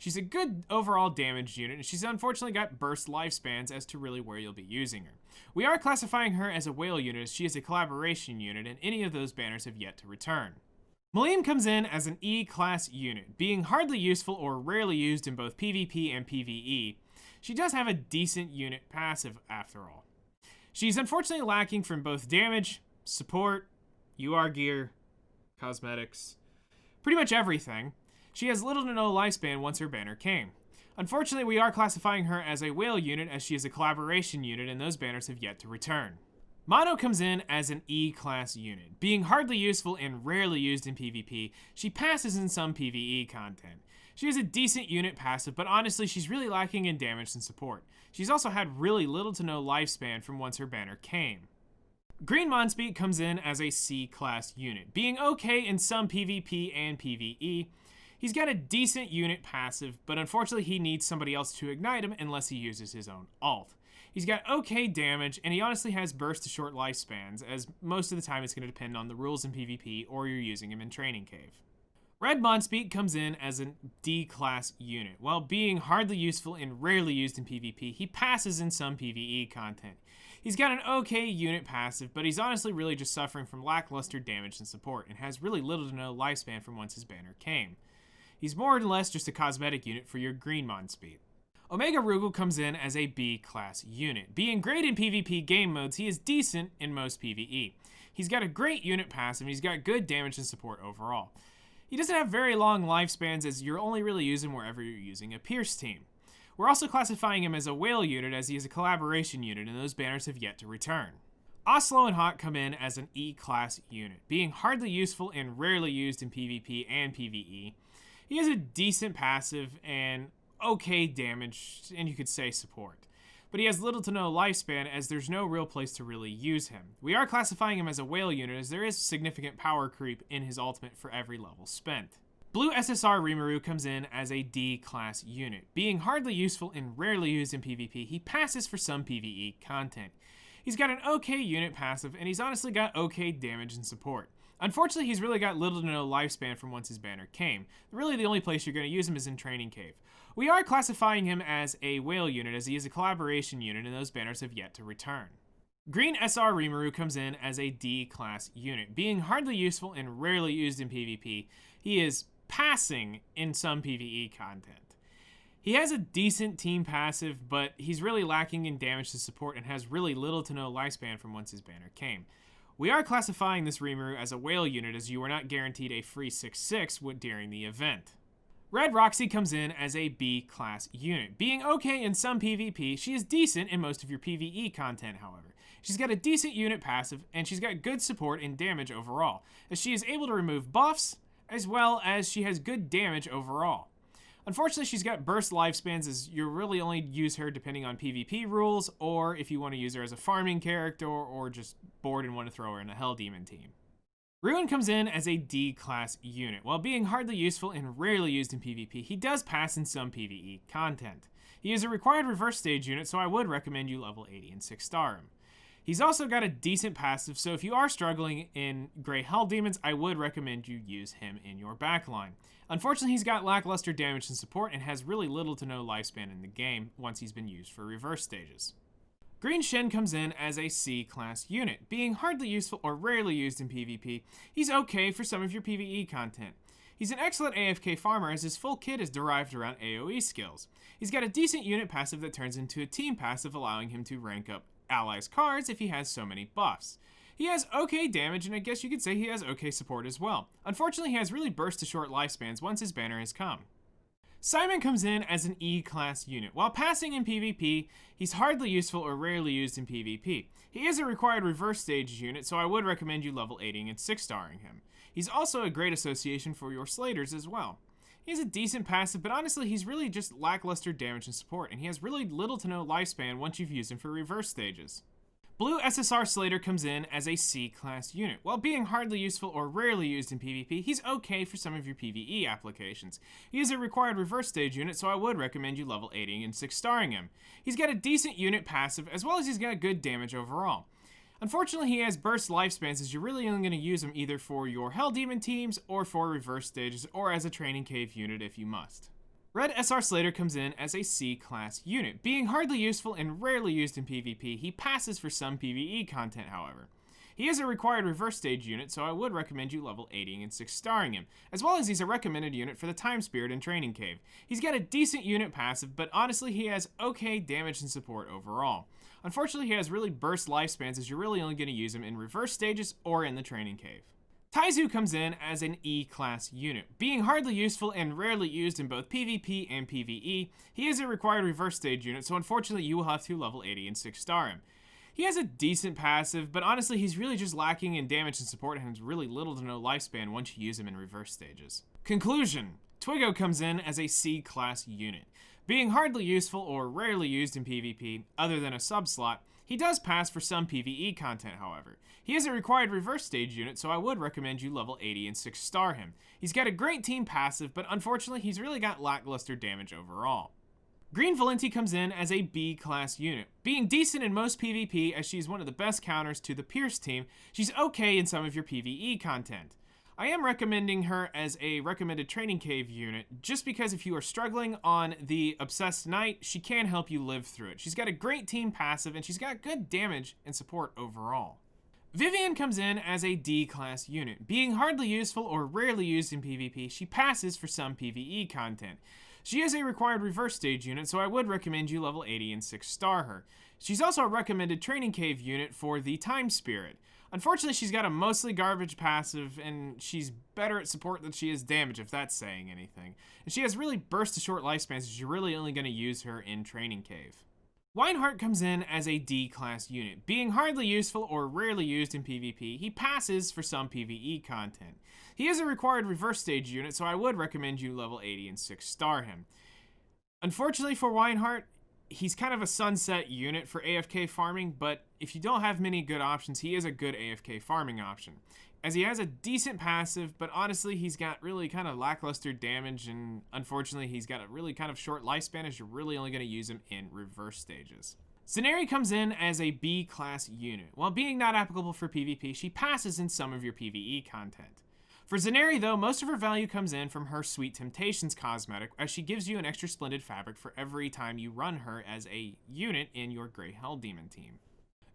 She's a good overall damage unit, and she's unfortunately got burst lifespans as to really where you'll be using her. We are classifying her as a whale unit as she is a collaboration unit, and any of those banners have yet to return. Meliodas comes in as an E-class unit, being hardly useful or rarely used in both PvP and PvE. She does have a decent unit passive after all. She's unfortunately lacking from both damage, support, UR gear, cosmetics, pretty much everything. She has little to no lifespan once her banner came. Unfortunately, we are classifying her as a whale unit as she is a collaboration unit and those banners have yet to return. Mono comes in as an E-class unit. Being hardly useful and rarely used in PvP, she passes in some PvE content. She has a decent unit passive, but honestly she's really lacking in damage and support. She's also had really little to no lifespan from once her banner came. Green Monspeed comes in as a C-class unit, being okay in some PvP and PvE. He's got a decent unit passive, but unfortunately he needs somebody else to ignite him unless he uses his own ult. He's got okay damage, and he honestly has burst to short lifespans, as most of the time it's going to depend on the rules in PvP or you're using him in Training Cave. Red Monspeed comes in as a D-class unit. While being hardly useful and rarely used in PvP, he passes in some PvE content. He's got an okay unit passive, but he's honestly really just suffering from lackluster damage and support, and has really little to no lifespan from once his banner came. He's more or less just a cosmetic unit for your Green Monspeed. Omega Rugal comes in as a B-class unit. Being great in PvP game modes, he is decent in most PvE. He's got a great unit passive, and he's got good damage and support overall. He doesn't have very long lifespans as you're only really using him wherever you're using a Pierce team. We're also classifying him as a whale unit as he is a collaboration unit, and those banners have yet to return. Oslo and Hawk come in as an E-class unit. Being hardly useful and rarely used in PvP and PvE, he has a decent passive and okay damage, and you could say support. But he has little to no lifespan as there's no real place to really use him. We are classifying him as a whale unit as there is significant power creep in his ultimate for every level spent. Blue SSR Rimuru comes in as a D-class unit. Being hardly useful and rarely used in PvP, he passes for some PvE content. He's got an okay unit passive, and he's honestly got okay damage and support. Unfortunately, he's really got little to no lifespan from once his banner came. Really, the only place you're going to use him is in Training Cave. We are classifying him as a whale unit as he is a collaboration unit, and those banners have yet to return. Green SR Rimuru comes in as a D-class unit. Being hardly useful and rarely used in PvP, he is passing in some PvE content. He has a decent team passive, but he's really lacking in damage to support and has really little to no lifespan from once his banner came. We are classifying this Rimuru as a whale unit as you are not guaranteed a free 6/6 during the event. Red Roxy comes in as a B-class unit. Being okay in some PvP, she is decent in most of your PvE content, however. She's got a decent unit passive, and she's got good support and damage overall, as she is able to remove buffs, as well as she has good damage overall. Unfortunately, she's got burst lifespans as you really only use her depending on PvP rules, or if you want to use her as a farming character, or just bored and want to throw her in a Hell Demon team. Ruin comes in as a D-class unit. While being hardly useful and rarely used in PvP, he does pass in some PvE content. He is a required reverse stage unit, so I would recommend you level 80 and 6-star him. He's also got a decent passive, so if you are struggling in Grey Hell Demons, I would recommend you use him in your backline. Unfortunately, he's got lackluster damage and support and has really little to no lifespan in the game once he's been used for reverse stages. Green Shen comes in as a C-class unit. Being hardly useful or rarely used in PvP, he's okay for some of your PvE content. He's an excellent AFK farmer as his full kit is derived around AoE skills. He's got a decent unit passive that turns into a team passive, allowing him to rank up allies' cards if he has so many buffs. He has okay damage, and I guess you could say he has okay support as well. Unfortunately, he has really burst to short lifespans once his banner has come. Simon comes in as an E-class unit. While passing in PvP, he's hardly useful or rarely used in PvP. He is a required reverse stage unit, so I would recommend you level 80 and 6-starring him. He's also a great association for your Slaters as well. He has a decent passive, but honestly, he's really just lackluster damage and support, and he has really little to no lifespan once you've used him for reverse stages. Blue SSR Slater comes in as a C-class unit. While being hardly useful or rarely used in PvP, he's okay for some of your PvE applications. He is a required reverse stage unit, so I would recommend you level 80 and 6-starring him. He's got a decent unit passive, as well as he's got good damage overall. Unfortunately, he has burst lifespans as you're really only going to use him either for your Hell Demon teams or for reverse stages or as a Training Cave unit if you must. Red SR Slater comes in as a C-class unit. Being hardly useful and rarely used in PvP, he passes for some PvE content, however. He is a required reverse stage unit, so I would recommend you level 80 and 6-starring him, as well as he's a recommended unit for the Time Spirit and Training Cave. He's got a decent unit passive, but honestly he has okay damage and support overall. Unfortunately, he has really burst lifespans, as you're really only going to use him in reverse stages or in the Training Cave. Taizu comes in as an E-class unit. Being hardly useful and rarely used in both PvP and PvE, he is a required reverse stage unit, so unfortunately you will have to level 80 and 6-star him. He has a decent passive, but honestly he's really just lacking in damage and support and has really little to no lifespan once you use him in reverse stages. Conclusion: Twiggo comes in as a C-class unit. Being hardly useful or rarely used in PvP, other than a sub-slot, he does pass for some PvE content, however. He is a required reverse stage unit, so I would recommend you level 80 and 6-star him. He's got a great team passive, but unfortunately he's really got lackluster damage overall. Green Valenti comes in as a B-class unit. Being decent in most PvP, as she's one of the best counters to the Pierce team, she's okay in some of your PvE content. I am recommending her as a recommended Training Cave unit, just because if you are struggling on the Obsessed Knight, she can help you live through it. She's got a great team passive, and she's got good damage and support overall. Vivian comes in as a D-class unit. Being hardly useful or rarely used in PvP, she passes for some PvE content. She is a required reverse stage unit, so I would recommend you level 80 and 6-star her. She's also a recommended Training Cave unit for the Time Spirit. Unfortunately, she's got a mostly garbage passive, and she's better at support than she is damage, if that's saying anything. And she has really burst to short lifespans, so you're really only going to use her in Training Cave. Weinhardt comes in as a D-class unit. Being hardly useful or rarely used in PvP, he passes for some PvE content. He is a required reverse stage unit, so I would recommend you level 80 and 6-star him. Unfortunately for Weinhardt, he's kind of a sunset unit for AFK farming, but if you don't have many good options, he is a good AFK farming option. As he has a decent passive, but honestly he's got really kind of lackluster damage, and unfortunately he's got a really kind of short lifespan, as you're really only going to use him in reverse stages. Zeneri comes in as a B-class unit. While being not applicable for PvP, she passes in some of your PvE content. For Zeneri though, most of her value comes in from her Sweet Temptations cosmetic, as she gives you an extra splendid fabric for every time you run her as a unit in your Grey Hell Demon team.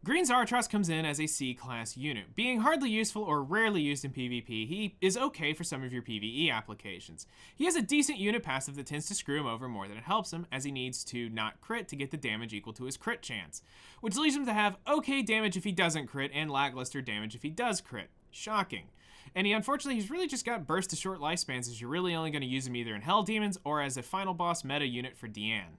Green Zaratros comes in as a C-class unit. Being hardly useful or rarely used in PvP, he is okay for some of your PvE applications. He has a decent unit passive that tends to screw him over more than it helps him, as he needs to not crit to get the damage equal to his crit chance, which leaves him to have okay damage if he doesn't crit and lackluster damage if he does crit. Shocking. And unfortunately, he's really just got burst to short lifespans, as you're really only going to use him either in Hell Demons or as a final boss meta unit for Diane.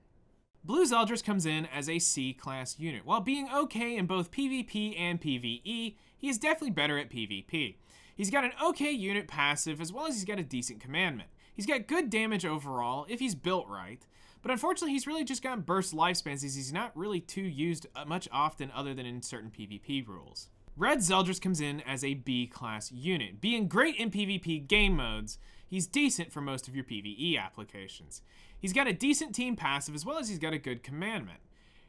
Blue Zeldris comes in as a C-class unit. While being okay in both PvP and PvE, he is definitely better at PvP. He's got an okay unit passive, as well as he's got a decent commandment. He's got good damage overall, if he's built right, but unfortunately he's really just got burst lifespans, as he's not really too used much often other than in certain PvP rules. Red Zeldris comes in as a B-class unit. Being great in PvP game modes, he's decent for most of your PvE applications. He's got a decent team passive, as well as he's got a good commandment.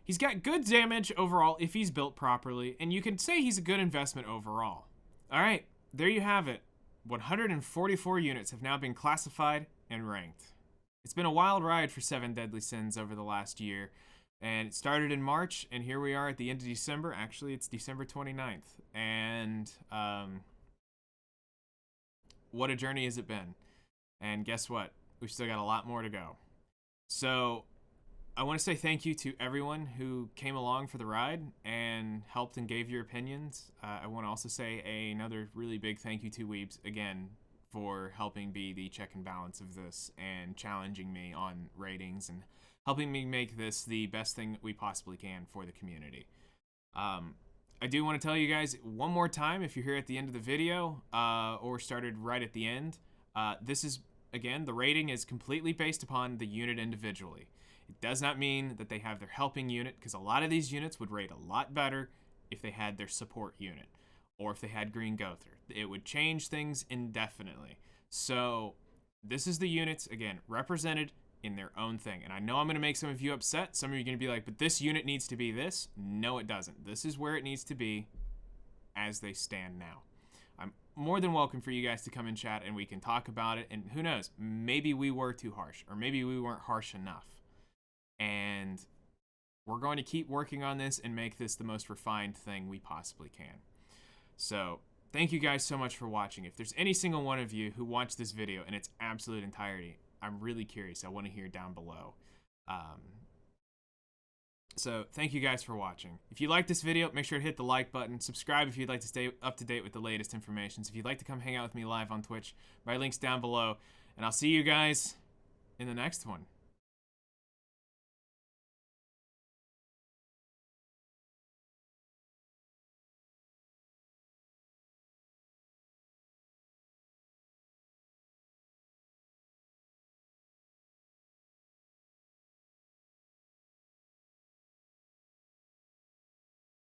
He's got good damage overall if he's built properly, and you can say he's a good investment overall. Alright, there you have it. 144 units have now been classified and ranked. It's been a wild ride for 7 Deadly Sins over the last year, and it started in March, and here we are at the end of December. Actually, it's December 29th, and what a journey has it been. And guess what? We've still got a lot more to go. So I want to say thank you to everyone who came along for the ride and helped and gave your opinions. I want to also say another really big thank you to Weebs again for helping be the check and balance of this and challenging me on ratings and helping me make this the best thing we possibly can for the community. I do want to tell you guys one more time, if you're here at the end of the video or started right at the end, this is, again, the rating is completely based upon the unit individually. It does not mean that they have their helping unit, because a lot of these units would rate a lot better if they had their support unit, or if they had Green Gowther. It would change things indefinitely. So this is the units, again, represented in their own thing. And I know I'm going to make some of you upset. Some of you are going to be like, but this unit needs to be this. No, it doesn't. This is where it needs to be as they stand now. I'm more than welcome for you guys to come and chat and we can talk about it. And who knows, maybe we were too harsh, or maybe we weren't harsh enough. And we're going to keep working on this and make this the most refined thing we possibly can. So thank you guys so much for watching. If there's any single one of you who watched this video in its absolute entirety, I'm really curious. I want to hear down below. So thank you guys for watching. If you like this video, make sure to hit the like button. Subscribe if you'd like to stay up to date with the latest information. If you'd like to come hang out with me live on Twitch, my link's down below. And I'll see you guys in the next one.